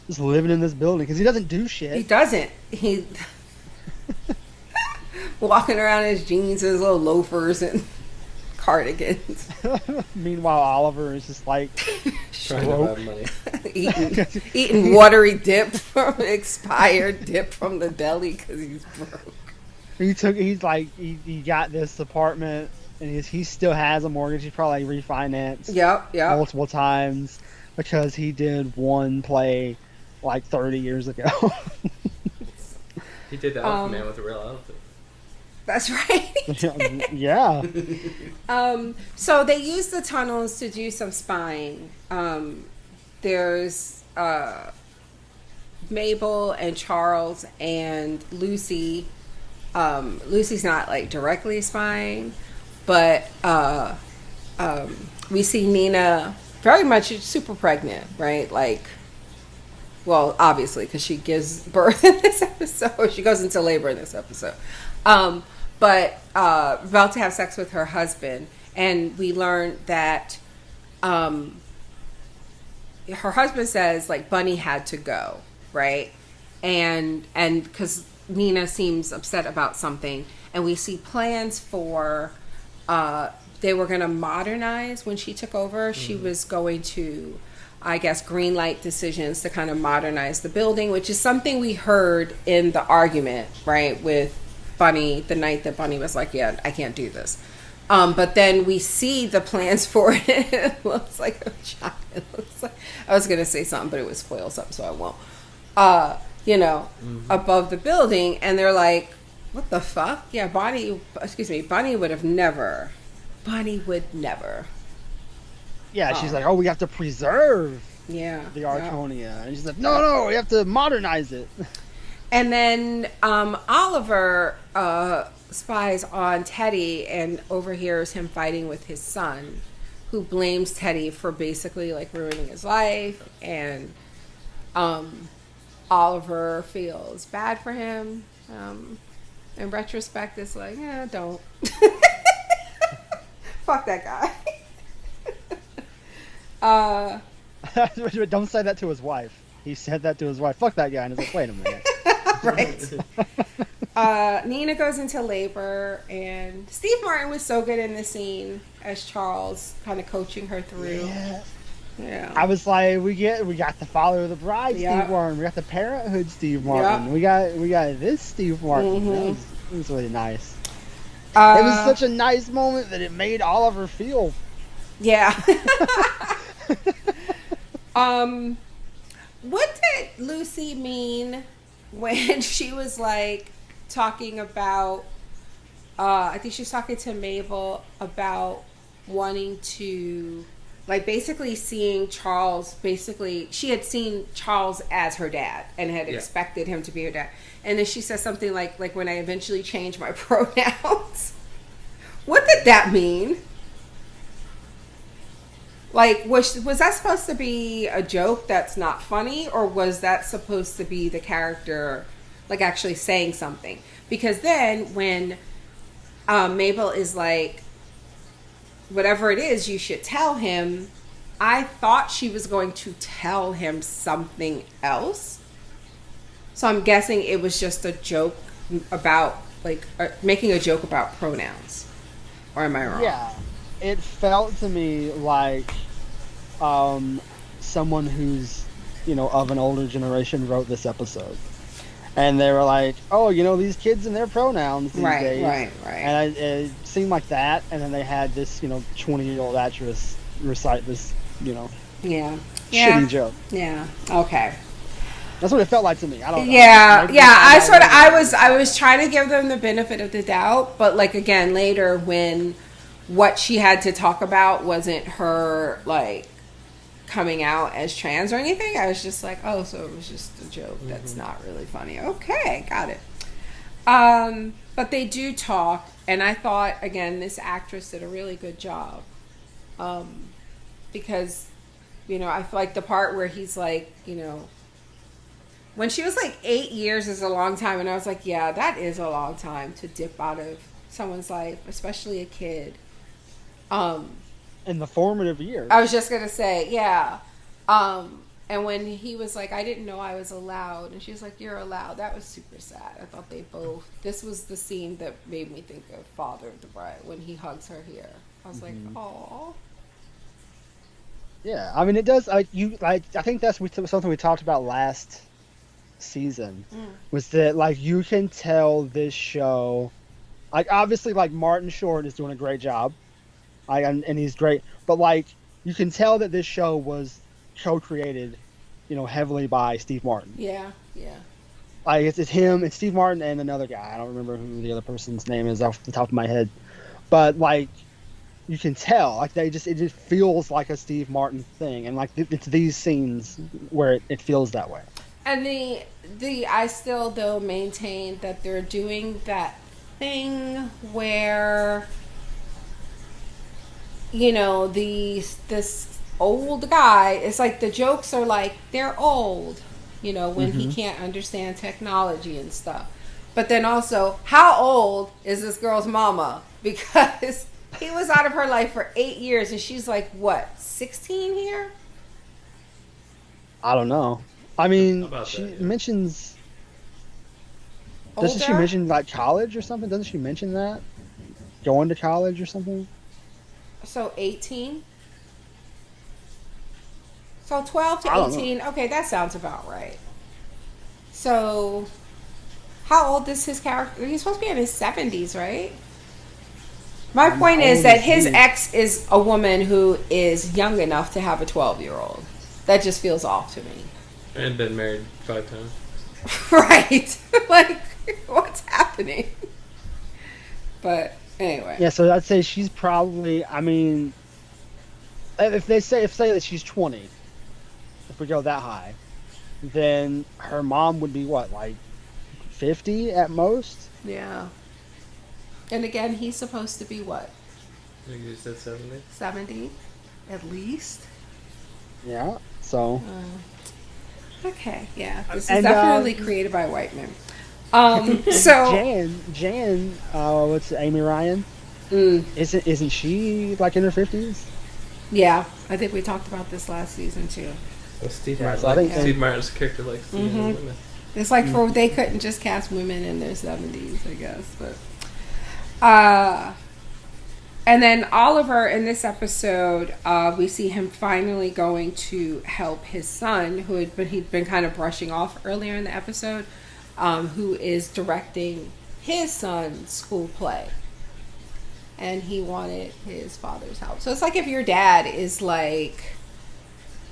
Speaker 3: just living in this building because he doesn't do
Speaker 1: He
Speaker 3: shit.
Speaker 1: doesn't. He walking around in his jeans and his little loafers and cardigans,
Speaker 3: Meanwhile, Oliver is just like
Speaker 2: Trying to
Speaker 3: broke.
Speaker 2: have money.
Speaker 1: eating watery dip from expired dip from the deli because he's broke.
Speaker 3: He got this apartment and he still has a mortgage. He probably refinanced
Speaker 1: Yep.
Speaker 3: multiple times because he did one play like 30 years ago.
Speaker 2: He did the Elephant Man with a real elephant.
Speaker 1: That's right.
Speaker 3: Yeah.
Speaker 1: So they use the tunnels to do some spying. There's Mabel and Charles and Lucy. Lucy's not like directly spying, but we see Nina very much super pregnant, right? Like, well, obviously, because she gives birth in this episode. She goes into labor in this episode. But about to have sex with her husband. And we learn that her husband says, like, Bunny had to go, right? And because Nina seems upset about something. And we see plans for... they were going to modernize when she took over. Mm-hmm. She was going to... I guess, green light decisions to kind of modernize the building, which is something we heard in the argument, right, with Bunny, the night that Bunny was like, yeah, I can't do this. But then we see the plans for it. It looks like a giant. It looks like, I was going to say something, but it would spoil something, so I won't. Above the building, and they're like, what the fuck? Yeah, Bunny would never.
Speaker 3: Yeah, she's like, oh, we have to preserve
Speaker 1: the
Speaker 3: Arconia. And she's like, no, we have to modernize it.
Speaker 1: And then Oliver spies on Teddy and overhears him fighting with his son, who blames Teddy for basically like ruining his life. And Oliver feels bad for him. In retrospect, it's like, yeah, don't. Fuck that guy.
Speaker 3: Don't say that to his wife. He said that to his wife. Fuck that guy. And he's like, wait a minute.
Speaker 1: Right. Nina goes into labor, and Steve Martin was so good in the scene as Charles, kind of coaching her through. Yeah.
Speaker 3: I was like, we got the father of the bride,
Speaker 1: Yeah.
Speaker 3: Steve Martin. We got the parenthood, Steve Martin.
Speaker 1: Yeah.
Speaker 3: We got this Steve Martin.
Speaker 1: Mm-hmm.
Speaker 3: It was really nice. It was such a nice moment that it made Oliver feel.
Speaker 1: Yeah. What did Lucy mean when she was like talking about I think she was talking to Mabel about wanting to like basically seeing Charles, basically she had seen Charles as her dad and had expected him to be her dad. And then she says something like when I eventually change my pronouns. What did that mean? Like, was that supposed to be a joke that's not funny, or was that supposed to be the character, like, actually saying something? Because then when Mabel is like, whatever it is, you should tell him, I thought she was going to tell him something else. So I'm guessing it was just a joke about, like, making a joke about pronouns. Or am I wrong?
Speaker 3: Yeah. It felt to me like someone who's, of an older generation wrote this episode. and they were like, "Oh, these kids and their pronouns these
Speaker 1: Right,
Speaker 3: days."
Speaker 1: right, right.
Speaker 3: And it seemed like that, and then they had this 20-year-old actress recite this
Speaker 1: Yeah.
Speaker 3: shitty joke.
Speaker 1: Yeah. Okay.
Speaker 3: That's what it felt like to me. I don't know.
Speaker 1: Yeah,
Speaker 3: Maybe
Speaker 1: yeah.
Speaker 3: it's not
Speaker 1: I was trying to give them the benefit of the doubt, but like again later when what she had to talk about wasn't her like coming out as trans or anything, I was just like, oh, so it was just a joke. That's not really funny. Okay, got it. But they do talk, and I thought again this actress did a really good job, because I feel like the part where he's like when she was like 8 years is a long time, and I was like, yeah, that is a long time to dip out of someone's life, especially a kid.
Speaker 3: In the formative years.
Speaker 1: I was just gonna say, yeah. And when he was like, I didn't know I was allowed, and she was like, you're allowed. That was super sad. I thought they both. This was the scene that made me think of Father of the Bride when he hugs her here. I was like, oh.
Speaker 3: Yeah, I mean it does. I think that's something we talked about last season, was that like you can tell this show, like obviously like Martin Short is doing a great job, and he's great, but like you can tell that this show was co-created, heavily by Steve Martin.
Speaker 1: Yeah, yeah.
Speaker 3: Like it's him, it's Steve Martin and another guy. I don't remember who the other person's name is off the top of my head, but like you can tell, like it just feels like a Steve Martin thing, and like it's these scenes where it feels that way. And
Speaker 1: I still though maintain that they're doing that thing where this old guy, it's like the jokes are like they're old, when he can't understand technology and stuff. But then also, how old is this girl's mama? Because he was out of her life for 8 years, and she's like, what, 16 here?
Speaker 3: I don't know. I mean, mentions. Doesn't she mention like college or something? Doesn't she mention that? Going to college or something?
Speaker 1: So 18? So 12 to 18. Okay, that sounds about right. So, how old is his character? He's supposed to be in his 70s, right? My point is that his ex is a woman who is young enough to have a 12-year-old. That just feels off to me.
Speaker 2: And been married 5 times.
Speaker 1: Right. Like, what's happening? But anyway.
Speaker 3: Yeah, so I'd say she's probably, I mean, if they say that she's 20, if we go that high, then her mom would be what, like 50 at most?
Speaker 1: Yeah. And again, he's supposed to be what?
Speaker 2: I think you said 70.
Speaker 1: 70, at least.
Speaker 3: Yeah, so.
Speaker 1: Okay, yeah. This is definitely created by white men. So
Speaker 3: Jan, what's Amy Ryan? Isn't she like in her 50s?
Speaker 1: Yeah, I think we talked about this last season too.
Speaker 2: Well, Steve Martin's character likes women.
Speaker 1: It's like they couldn't just cast women in their 70s, I guess, but. And then Oliver in this episode, we see him finally going to help his son, he'd been kind of brushing off earlier in the episode, who is directing his son's school play. And he wanted his father's help. So it's like if your dad is like,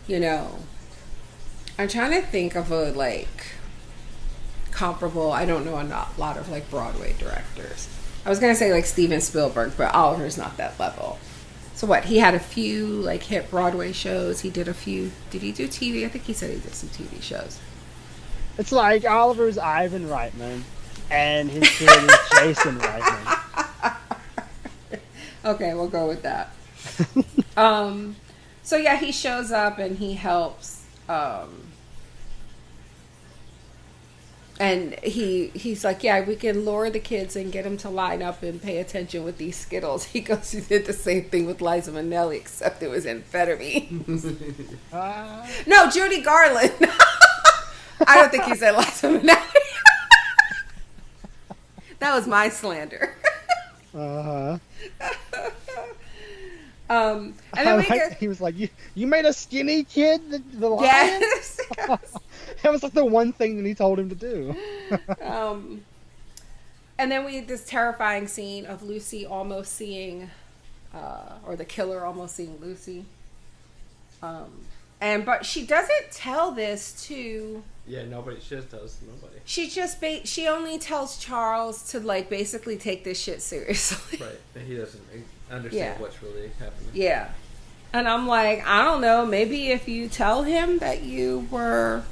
Speaker 1: I'm trying to think of a like comparable, I don't know a lot of like Broadway directors. I was going to say like Steven Spielberg, but Oliver's not that level. So what? He had a few like hit Broadway shows. He did a few. Did he do TV? I think he said he did some TV shows.
Speaker 3: It's like Oliver's Ivan Reitman and his kid is Jason Reitman.
Speaker 1: Okay, we'll go with that. So yeah, he shows up and he helps. And he's like, yeah, we can lure the kids and get them to line up and pay attention with these Skittles. He goes, he did the same thing with Liza Minnelli, except it was amphetamines. No, Judy Garland. I don't think he said Liza Minnelli. That was my slander.
Speaker 3: Uh-huh.
Speaker 1: And then
Speaker 3: he was like, you made a skinny kid the lion?
Speaker 1: Yes.
Speaker 3: That was like the one thing that he told him to do.
Speaker 1: And then we had this terrifying scene of Lucy almost seeing, or the killer almost seeing Lucy. But she doesn't tell this to.
Speaker 2: Yeah, nobody. She just tells nobody.
Speaker 1: She only tells Charles to like basically take this shit seriously.
Speaker 2: Right. And he doesn't understand what's really happening.
Speaker 1: Yeah. And I'm like, I don't know. Maybe if you tell him that you were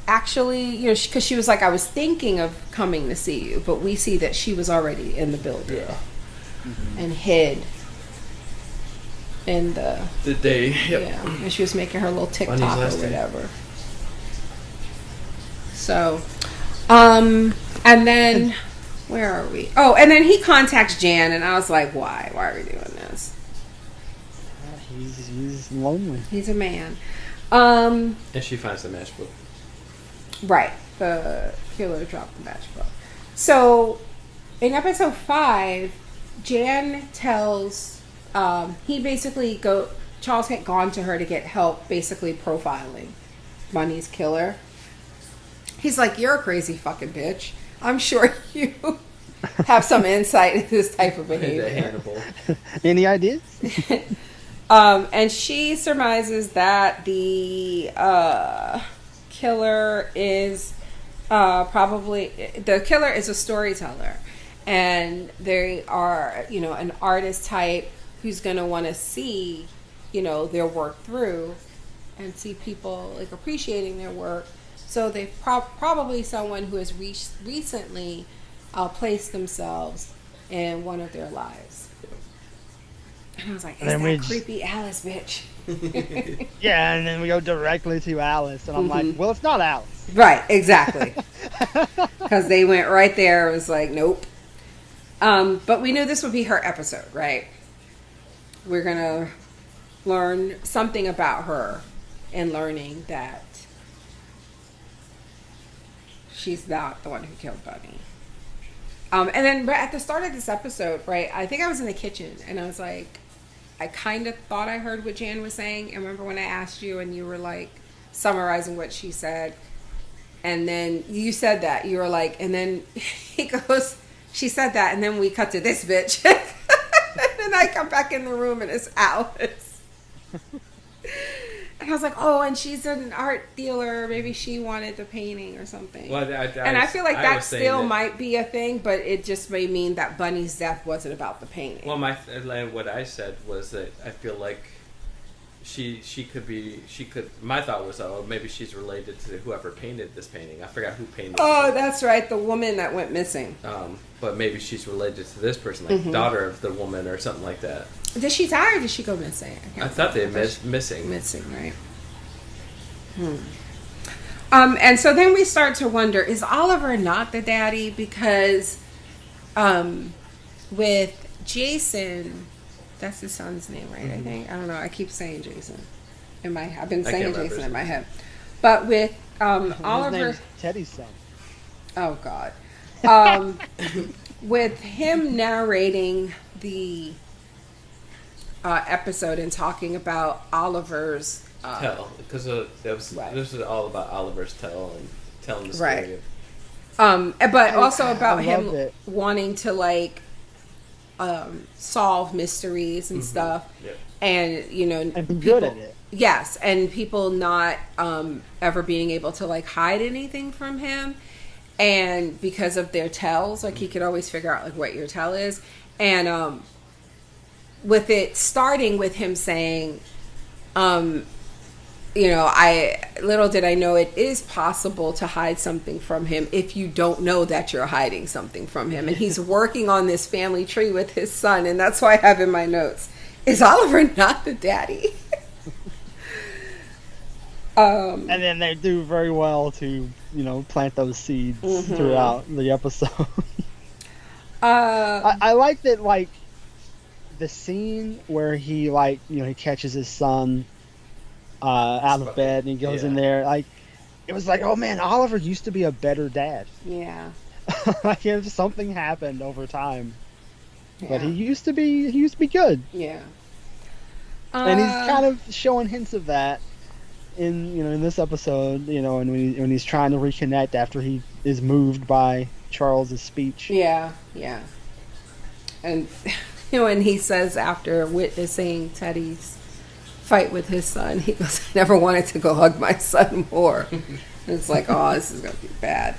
Speaker 1: actually, because she was like, I was thinking of coming to see you, but we see that she was already in the building.
Speaker 2: Yeah.
Speaker 1: And hid in the
Speaker 2: day. Yep.
Speaker 1: Yeah, and she was making her little TikTok or whatever. So, and then where are we? Oh, and then he contacts Jan, and I was like, why? Why are we doing this?
Speaker 3: He's lonely.
Speaker 1: He's a man.
Speaker 2: And she finds the matchbook.
Speaker 1: Right, the killer dropped the matchbook. So, in episode 5, Jan tells Charles had gone to her to get help basically profiling Bunny's killer. He's like, you're a crazy fucking bitch. I'm sure you have some insight into this type of behavior.
Speaker 2: Hannibal.
Speaker 3: Any ideas?
Speaker 1: And she surmises that the killer is the killer is a storyteller, and they are an artist type who's going to want to see their work through and see people like appreciating their work. So they're probably someone who has recently placed themselves in one of their lives. And I was like, is that creepy Alice bitch?
Speaker 3: Yeah, and then we go directly to Alice, and I'm like, well, it's not Alice.
Speaker 1: Right, exactly. Because they went right there. It was like, nope. But we knew this would be her episode, right? We're going to learn something about her and learning that she's not the one who killed Bunny. And then at the start of this episode, right, I think I was in the kitchen, and I was like, I kind of thought I heard what Jan was saying. And remember when I asked you and you were like summarizing what she said? And then you said that. You were like, and then he goes, she said that, and then we cut to this bitch. And then I come back in the room and it's Alice. And I was like, oh, and she's an art dealer. Maybe she wanted the painting or something.
Speaker 2: Well,
Speaker 1: I feel like that still might be a thing, but it just may mean that Bunny's death wasn't about the painting.
Speaker 2: Well, what I said was that I feel like she could. My thought was, oh, maybe she's related to whoever painted this painting. I forgot who painted.
Speaker 1: Oh, that's right, the woman that went missing.
Speaker 2: But maybe she's related to this person, like daughter of the woman or something like that.
Speaker 1: Did she die or did she go missing?
Speaker 2: I thought they missing.
Speaker 1: Missing, right? And so then we start to wonder, is Oliver not the daddy? Because with Jason, that's his son's name, right? I think. I don't know. I keep saying Jason. I've been saying Jason in my head. But with Oliver,
Speaker 3: Teddy's son.
Speaker 1: Oh God. With him narrating the episode and talking about Oliver's
Speaker 2: tell, because this was all about Oliver's tell and telling the story.
Speaker 1: Right. But also about him wanting to like solve mysteries and stuff, and
Speaker 3: and be good at it.
Speaker 1: Yes, and people not ever being able to like hide anything from him, and because of their tells, like he could always figure out like what your tell is, and with it starting with him saying, little did I know it is possible to hide something from him if you don't know that you're hiding something from him. And he's working on this family tree with his son. And that's why I have in my notes, is Oliver not the daddy?
Speaker 3: And then they do very well to, plant those seeds throughout the episode. I like that, like, the scene where he, like, he catches his son out of bed and he goes in there, like, it was like, oh man, Oliver used to be a better dad.
Speaker 1: Yeah.
Speaker 3: Like, something happened over time. Yeah. But he used to be good.
Speaker 1: Yeah.
Speaker 3: And he's kind of showing hints of that in this episode, and when he's trying to reconnect after he is moved by Charles's speech.
Speaker 1: Yeah, yeah. And when he says after witnessing Teddy's fight with his son, he goes, "I never wanted to go hug my son more." And it's like, oh, this is gonna be bad.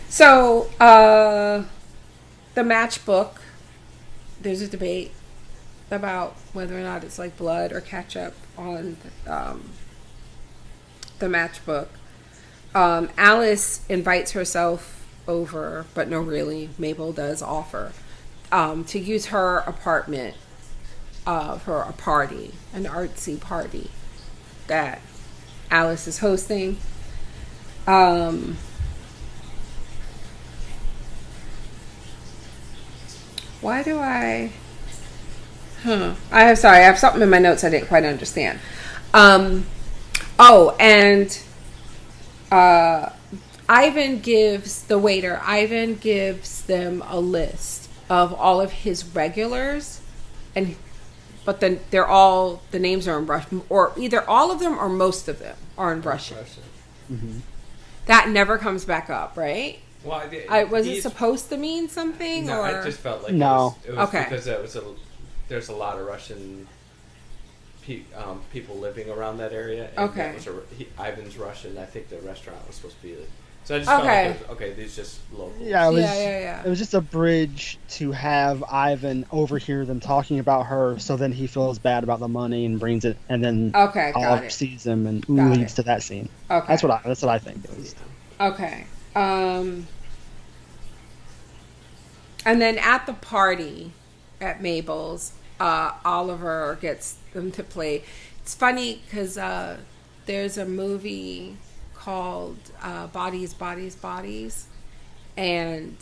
Speaker 1: So the matchbook, there's a debate about whether or not it's like blood or ketchup on the matchbook. Alice invites herself over, but no, really, Mabel does offer to use her apartment for a party, an artsy party that Alice is hosting. Why do I have something in my notes I didn't quite understand. And Ivan gives them a list of all of his regulars, but then the names are in Russian, or either all of them or most of them are in Russian.
Speaker 3: Mm-hmm.
Speaker 1: That never comes back up, right?
Speaker 2: Well,
Speaker 1: was it supposed to mean something?
Speaker 2: No,
Speaker 1: or?
Speaker 2: I just felt like
Speaker 3: no.
Speaker 2: It was
Speaker 1: okay.
Speaker 2: Because there's a lot of Russian people living around that area. And
Speaker 1: okay.
Speaker 2: Ivan's Russian. I think the restaurant was supposed to be. So I just felt like these just locals.
Speaker 3: Yeah,
Speaker 1: yeah.
Speaker 3: It was just a bridge to have Ivan overhear them talking about her, so then he feels bad about the money and brings it, and then Olive sees him and leads to that scene.
Speaker 1: Okay,
Speaker 3: that's what I think it was.
Speaker 1: Okay. And then at the party at Mabel's, Oliver gets them to play. It's funny because there's a movie called Bodies, Bodies, Bodies. And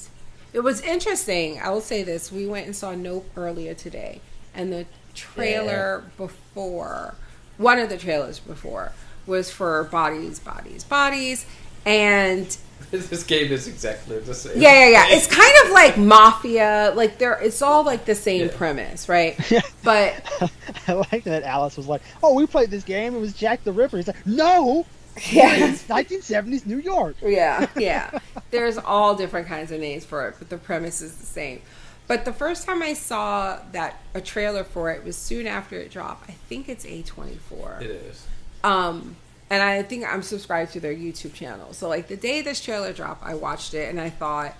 Speaker 1: it was interesting. I will say this. We went and saw Nope earlier today. And the trailer before, one of the trailers before, was for Bodies, Bodies, Bodies. And
Speaker 2: this game is exactly the same.
Speaker 1: Yeah. It's kind of like Mafia. Like it's all like the same premise, right?
Speaker 3: Yeah.
Speaker 1: But
Speaker 3: I like that Alice was like, "Oh, we played this game. It was Jack the Ripper." He's like, "No, it's 1970s New York."
Speaker 1: Yeah. There's all different kinds of names for it, but the premise is the same. But the first time I saw a trailer for it was soon after it dropped. I think it's A24.
Speaker 2: It is.
Speaker 1: And I think I'm subscribed to their YouTube channel. So like the day this trailer dropped, I watched it and I thought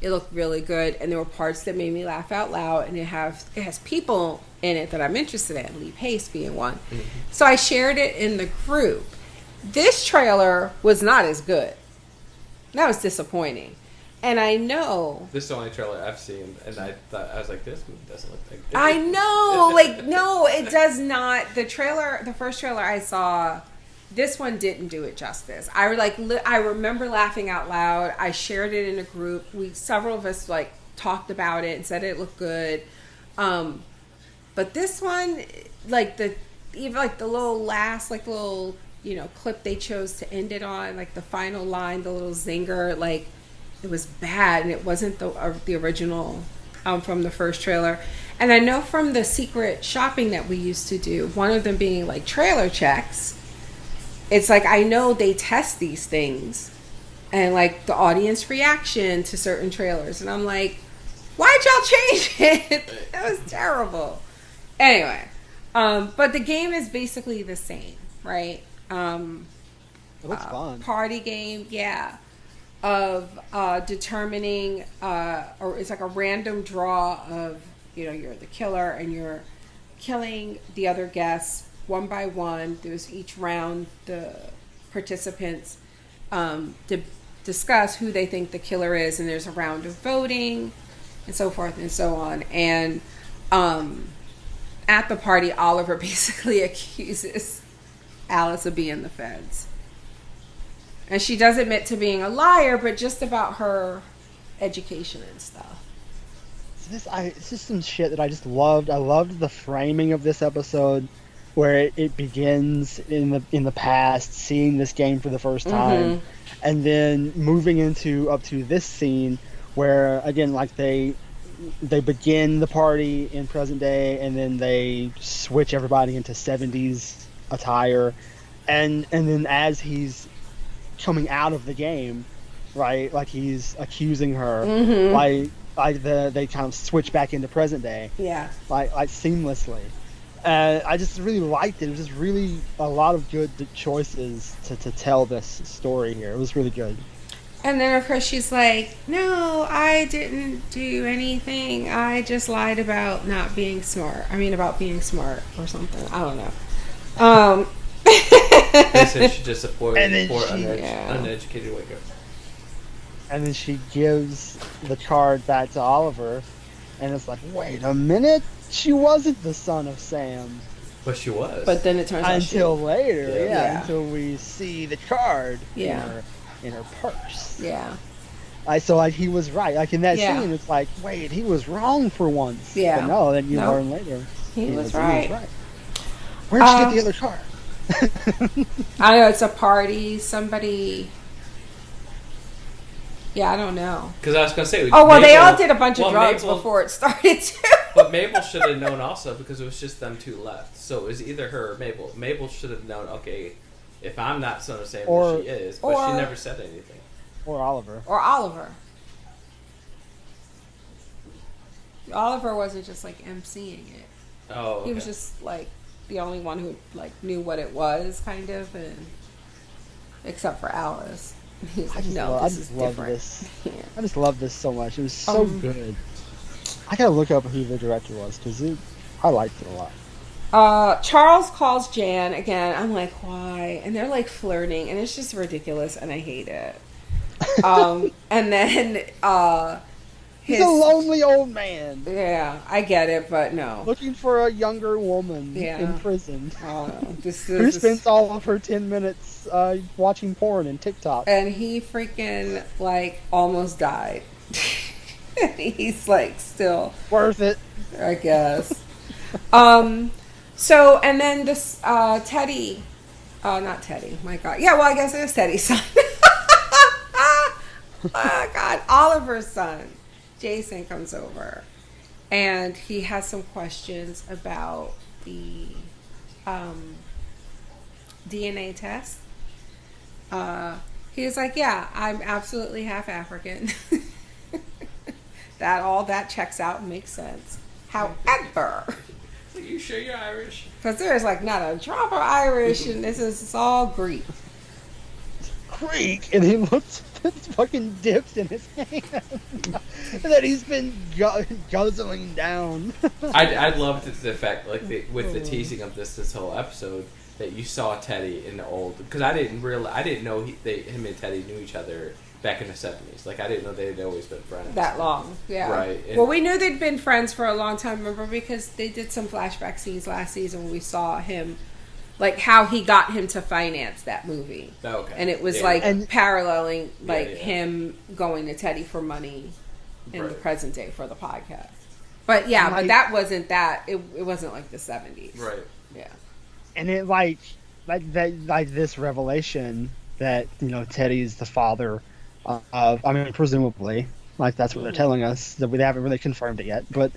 Speaker 1: it looked really good. And there were parts that made me laugh out loud. And it has people in it that I'm interested in, Lee Pace being one. Mm-hmm. So I shared it in the group. This trailer was not as good. That was disappointing. And I know
Speaker 2: this is the only trailer I've seen, and I was like, this movie doesn't look like this.
Speaker 1: I know, like no, it does not. The first trailer I saw, this one didn't do it justice. I remember laughing out loud. I shared it in a group. Several of us like talked about it and said it looked good. But this one, like the little clip they chose to end it on, like the final line, the little zinger, like it was bad and it wasn't the original from the first trailer. And I know from the secret shopping that we used to do, one of them being like trailer checks. It's like I know they test these things and like the audience reaction to certain trailers, and I'm like, why'd y'all change it? That was terrible. Anyway, but the game is basically the same, right?
Speaker 3: It looks fun.
Speaker 1: Party game, yeah, of determining, or it's like a random draw of, you're the killer and you're killing the other guests one by one. There's each round the participants discuss who they think the killer is, and there's a round of voting and so forth and so on. And at the party, Oliver basically accuses Alice of being the feds. And she does admit to being a liar, but just about her education and stuff.
Speaker 3: It's just some shit that I just loved. I loved the framing of this episode, where it begins in the past, seeing this game for the first time, and then moving up to this scene where, again, like they begin the party in present day, and then they switch everybody into 70s attire, and then as he's coming out of the game, right, like he's accusing her, they kind of switch back into present day, like seamlessly. I just really liked it. It was just really a lot of good choices to tell this story here. It was really good.
Speaker 1: And then, of course, she's like, no, I didn't do anything. I just lied about not being smart. I mean, about being smart or something. I don't know.
Speaker 2: They said she just supported uneducated white girl.
Speaker 3: And then she gives the card back to Oliver, and it's like, wait a minute, she wasn't the son of Sam.
Speaker 2: But she was.
Speaker 1: But then it turns out
Speaker 3: until later, until we see the card in her purse.
Speaker 1: Yeah.
Speaker 3: So he was right. Like in that scene, it's like, wait, he was wrong for once.
Speaker 1: Yeah.
Speaker 3: But no, then you learn later.
Speaker 1: He was right.
Speaker 3: Where'd you get the other card?
Speaker 1: I know, it's a party. Somebody... Yeah, I don't know.
Speaker 2: Because I was going to say...
Speaker 1: they all did a bunch of drugs before it started, too.
Speaker 2: But Mabel should have known also, because it was just them two left. So it was either her or Mabel. Mabel should have known, okay, if I'm not son of Sam, then she is. But she never said anything.
Speaker 3: Or Oliver.
Speaker 1: Oliver wasn't just, like, emceeing it.
Speaker 2: Oh, okay.
Speaker 1: He was just, like, the only one who, like, knew what it was, kind of, and... Except for Alice. He's like, this is different.
Speaker 3: I just love this so much. It was so good. I gotta look up who the director was, because I liked it a lot.
Speaker 1: Charles calls Jan again. I'm like, why? And they're like flirting, and it's just ridiculous, and I hate it. And then
Speaker 3: he's a lonely old man.
Speaker 1: Yeah, I get it, but no.
Speaker 3: Looking for a younger woman in prison.
Speaker 1: Who
Speaker 3: spends all of her 10 minutes watching porn and TikTok.
Speaker 1: And he freaking like almost died. He's like still
Speaker 3: worth it,
Speaker 1: I guess. So and then this Teddy, not Teddy. My God, yeah. Well, I guess it was Teddy's son. Oh God, Oliver's son, Jason comes over, and he has some questions about the DNA test. He was like, "Yeah, I'm absolutely half African." That checks out and makes sense. However,
Speaker 2: are you sure you're Irish?
Speaker 1: Because there's like not a drop of Irish, and it's all Greek.
Speaker 3: Greek, and he looks fucking dipped in his hand that he's been guzzling down.
Speaker 2: I loved the fact, like with the teasing of this whole episode, that you saw Teddy in the old, because I didn't know him and Teddy knew each other back in the 70s. Like I didn't know they'd always been friends
Speaker 1: that long. Yeah,
Speaker 2: right. And
Speaker 1: well, we knew they'd been friends for a long time. Remember, because they did some flashback scenes last season when we saw him. Like how he got him to finance that movie.
Speaker 2: Oh, okay.
Speaker 1: And it was paralleling him going to Teddy for money in the present day for the podcast. But yeah, but that wasn't that. It wasn't like the 70s.
Speaker 2: Right.
Speaker 1: Yeah.
Speaker 3: And it like this revelation that, you know, Teddy's the father of, I mean, presumably, like that's what they're telling us, that we haven't really confirmed it yet, but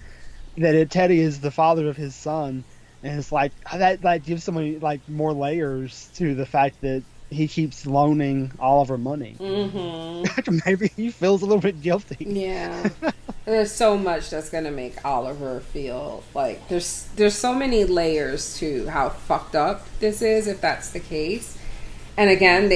Speaker 3: that Teddy is the father of his son. And it's like that gives somebody like more layers to the fact that he keeps loaning Oliver money. Mm-hmm. Maybe he feels a little bit guilty.
Speaker 1: Yeah, there's so much that's gonna make Oliver feel like there's so many layers to how fucked up this is if that's the case. And again,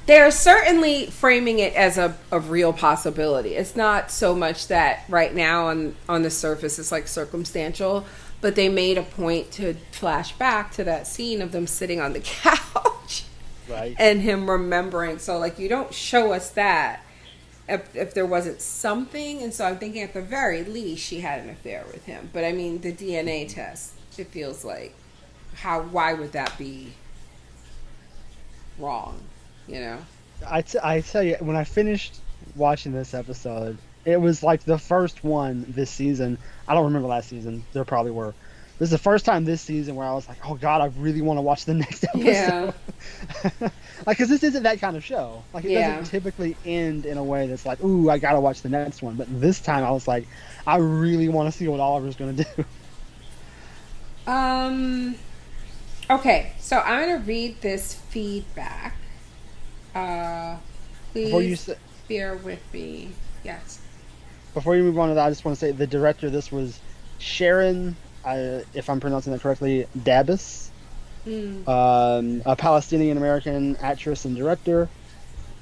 Speaker 1: they're certainly framing it as a real possibility. It's not so much that right now on the surface it's like circumstantial. But they made a point to flash back to that scene of them sitting on the couch.
Speaker 3: Right.
Speaker 1: And him remembering. So, like, you don't show us that if there wasn't something. And so I'm thinking at the very least she had an affair with him. But, I mean, the DNA test, it feels like, why would that be wrong, you know?
Speaker 3: I tell you, when I finished watching this episode, it was like the first one this season. I don't remember last season. There probably were. This is the first time this season where I was like, oh God, I really want to watch the next episode.
Speaker 1: Yeah.
Speaker 3: Like, because this isn't that kind of show. Like, it doesn't typically end in a way that's like, ooh, I got to watch the next one. But this time I was like, I really want to see what Oliver's going to do.
Speaker 1: Okay, so I'm going to read this feedback. Please bear with me. Yes.
Speaker 3: Before you move on to that, I just want to say the director of this was Sharon, if I'm pronouncing that correctly, Dabis, a Palestinian-American actress and director.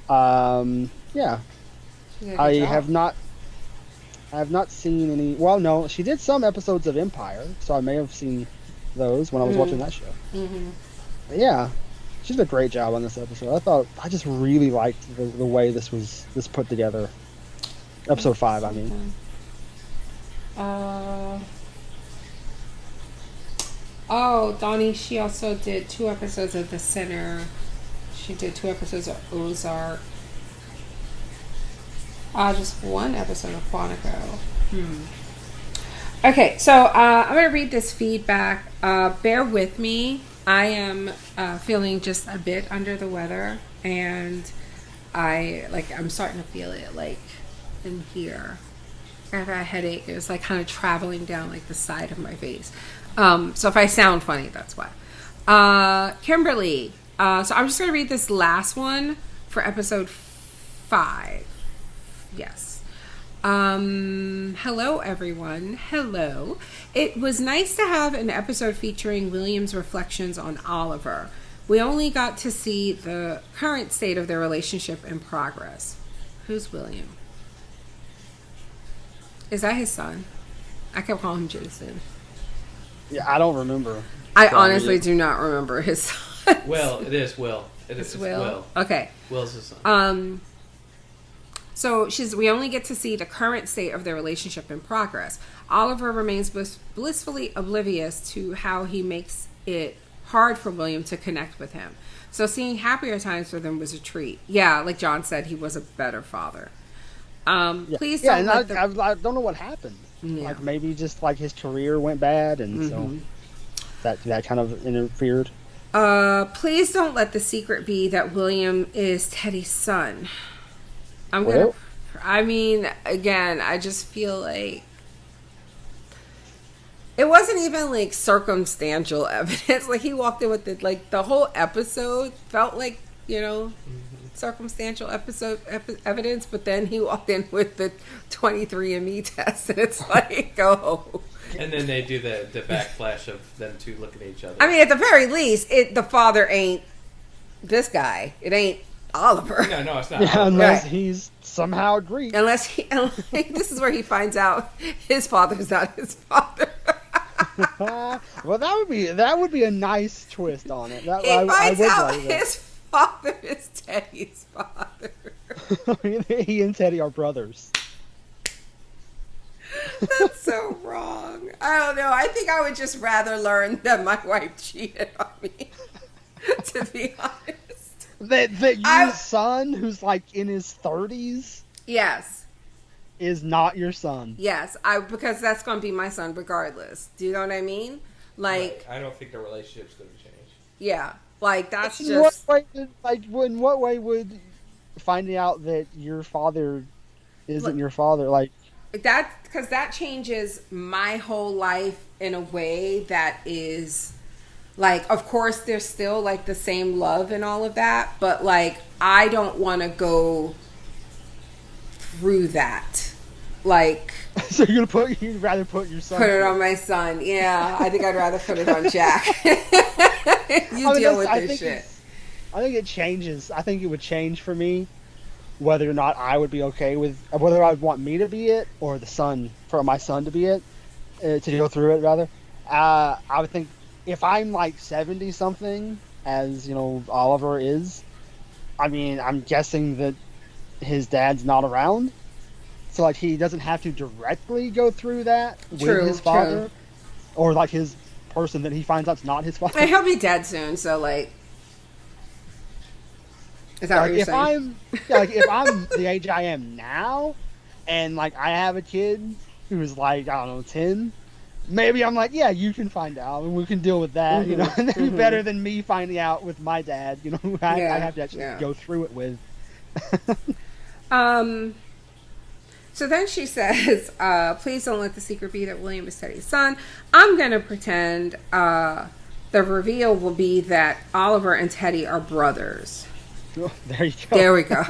Speaker 3: Yeah. I have not seen any. Well, no, she did some episodes of Empire, so I may have seen those when I was watching that show.
Speaker 1: Mm-hmm.
Speaker 3: Yeah, she did a great job on this episode. I just really liked the way this put together. Episode 5, I mean.
Speaker 1: Donnie, she also did 2 episodes of The Sinner. She did 2 episodes of Ozark. Just 1 episode of Quantico. Okay, so I'm going to read this feedback. Bear with me. I am feeling just a bit under the weather, and I'm starting to feel it like in here. I have a headache. It was like kind of traveling down like the side of my face. So if I sound funny, that's why. Kimberly. So I'm just going to read this last one for episode 5. Yes. Hello, everyone. Hello. It was nice to have an episode featuring William's reflections on Oliver. We only got to see the current state of their relationship in progress. Who's William? Is that his son? I kept calling him Jason.
Speaker 3: Yeah, I don't remember.
Speaker 1: I honestly do not remember his son.
Speaker 2: Will, it is Will. It's Will.
Speaker 1: Okay.
Speaker 2: Will's his son.
Speaker 1: So we only get to see the current state of their relationship in progress. Oliver remains blissfully oblivious to how he makes it hard for William to connect with him. So seeing happier times for them was a treat. Yeah, like John said, he was a better father. Please don't
Speaker 3: I don't know what happened. Yeah. Like maybe just like his career went bad, and so that kind of interfered.
Speaker 1: Please don't let the secret be that William is Teddy's son. Again, I just feel like it wasn't even like circumstantial evidence. Like he walked in with the whole episode felt like, circumstantial evidence, but then he walked in with the 23andMe test, and it's like, oh.
Speaker 2: And then they do the backflash of them two looking at each other.
Speaker 1: I mean, at the very least, the father ain't this guy. It ain't Oliver.
Speaker 2: No, it's not.
Speaker 3: Yeah, unless he's somehow Greek.
Speaker 1: Unless this is where he finds out his father's not his father.
Speaker 3: Well, that would be a nice twist on it.
Speaker 1: He finds out his father is Teddy's father.
Speaker 3: He and Teddy are brothers.
Speaker 1: That's so wrong. I don't know. I think I would just rather learn that my wife cheated on me. To be honest.
Speaker 3: That your son, who's like in his 30s,
Speaker 1: yes,
Speaker 3: is not your son.
Speaker 1: Yes, because that's going to be my son regardless. Do you know what I mean? Like,
Speaker 2: right. I don't think the relationship's going to change.
Speaker 1: Yeah, like that's
Speaker 3: in
Speaker 1: just
Speaker 3: in what way would finding out that your father isn't your father like
Speaker 1: that? Because that changes my whole life in a way that is. Like, of course, there's still, like, the same love and all of that. But, like, I don't want to go through that. Like...
Speaker 3: So you'd rather put your son...
Speaker 1: Put it on my son. Yeah, I think I'd rather put it on Jack. Deal with this shit.
Speaker 3: I think it changes. I think it would change for me whether or not I would be okay with... Whether I would want me to be it or for my son to be it. To go through it, rather. I would think... If I'm like 70 something, as Oliver is, I mean, I'm guessing that his dad's not around, so like he doesn't have to directly go through that with his father, or like his person that he finds out's not his father.
Speaker 1: He'll be dead soon, so like, is that what you're saying?
Speaker 3: If I'm the age I am now, and like I have a kid who's like, I don't know, 10. Maybe I'm like, yeah, you can find out, and we can deal with that, and that'd be better than me finding out with my dad, who I have to actually go through it with.
Speaker 1: So then she says, please don't let the secret be that William is Teddy's son. I'm going to pretend the reveal will be that Oliver and Teddy are brothers.
Speaker 3: Oh, there you go.
Speaker 1: There we go.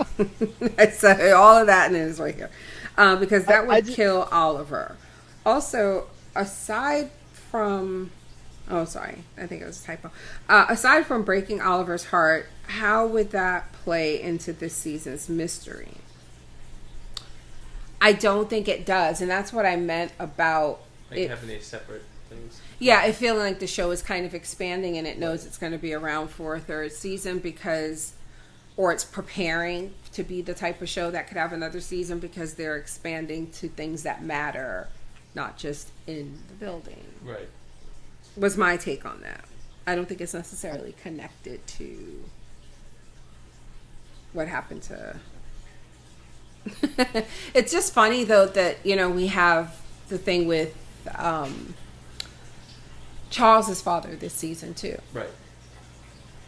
Speaker 1: I said all of that and it is right here. Because that would kill Oliver. Also, aside from... Oh, sorry. I think it was a typo. Aside from breaking Oliver's heart, how would that play into this season's mystery? I don't think it does. And that's what I meant about...
Speaker 2: Like having these separate things.
Speaker 1: Yeah, I feel like the show is kind of expanding and it knows it's going to be around for a third season because... Or it's preparing to be the type of show that could have another season because they're expanding to things that matter, not just in the building.
Speaker 2: Right.
Speaker 1: Was my take on that. I don't think it's necessarily connected to what happened to... It's just funny, though, that, you know, we have the thing with Charles's father this season, too.
Speaker 2: Right.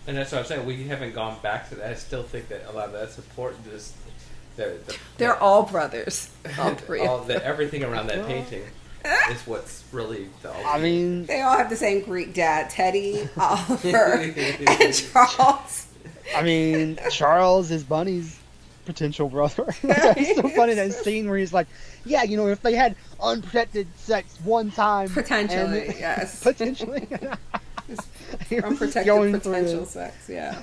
Speaker 2: And that's what I'm saying. We haven't gone back to that. I still think that a lot of that's important.
Speaker 1: They're all brothers. All three.
Speaker 2: Everything around that painting is what's really the ultimate.
Speaker 3: I mean,
Speaker 1: they all have the same Greek dad: Teddy, Oliver, and Charles.
Speaker 3: I mean, Charles is Bunny's potential brother. It's so funny that scene where he's like, "Yeah, you know, if they had unprotected sex one time,
Speaker 1: potentially, yes,
Speaker 3: potentially."
Speaker 1: Unprotected potential sex, yeah.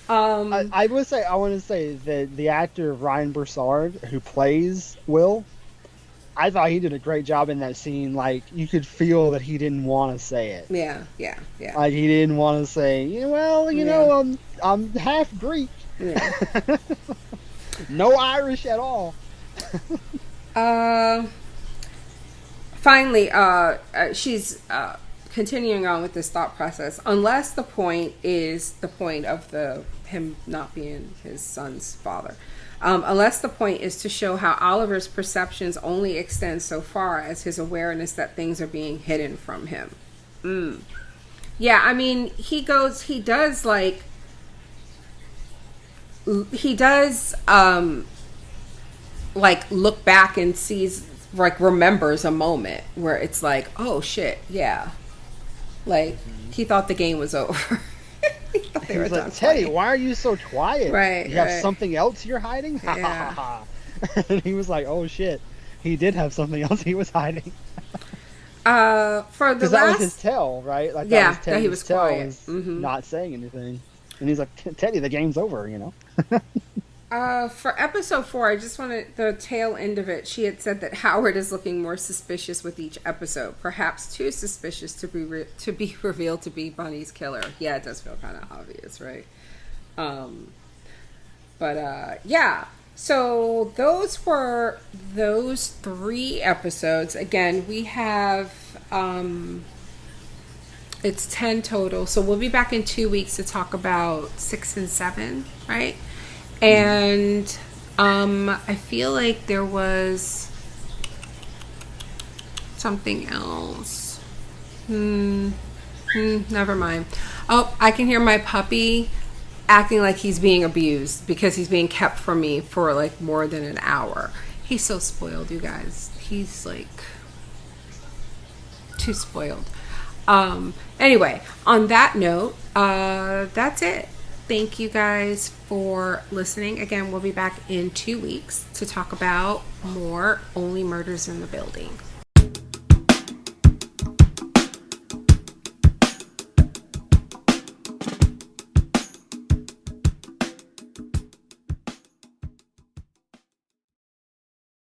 Speaker 3: I want to say that the actor Ryan Broussard, who plays Will, I thought he did a great job in that scene. Like, you could feel that he didn't want to say it.
Speaker 1: Yeah.
Speaker 3: Like, he didn't want to say, well, you know, I'm half Greek.
Speaker 1: Yeah.
Speaker 3: No Irish at all.
Speaker 1: Finally, she's continuing on with this thought process. Unless the point is the point of him not being his son's father. Unless the point is to show how Oliver's perceptions only extend so far as his awareness that things are being hidden from him. Yeah, I mean, he does like look back and sees, like, remembers a moment where it's like, oh shit, yeah. Like, he thought the game was over.
Speaker 3: He was like, Teddy, why are you so quiet?
Speaker 1: Right.
Speaker 3: You have something else you're hiding?
Speaker 1: Yeah.
Speaker 3: And he was like, oh shit. He did have something else he was hiding.
Speaker 1: Because
Speaker 3: that was his tell, right? Like,
Speaker 1: that he was quiet.
Speaker 3: Was not saying anything. And he's like, Teddy, the game's over, you know?
Speaker 1: For episode 4, I just wanted the tail end of it. She had said that Howard is looking more suspicious with each episode, perhaps too suspicious to be revealed to be Bunny's killer. Yeah, it does feel kind of obvious, right? Yeah. So those were those 3 episodes. Again, we have it's 10 total. So we'll be back in 2 weeks to talk about 6 and 7, right? And I feel like there was something else. Never mind. Oh, I can hear my puppy acting like he's being abused because he's being kept from me for like more than an hour. He's so spoiled, you guys. He's like too spoiled. Anyway, on that note, that's it. Thank you guys for listening. Again, we'll be back in 2 weeks to talk about more Only Murders in the Building.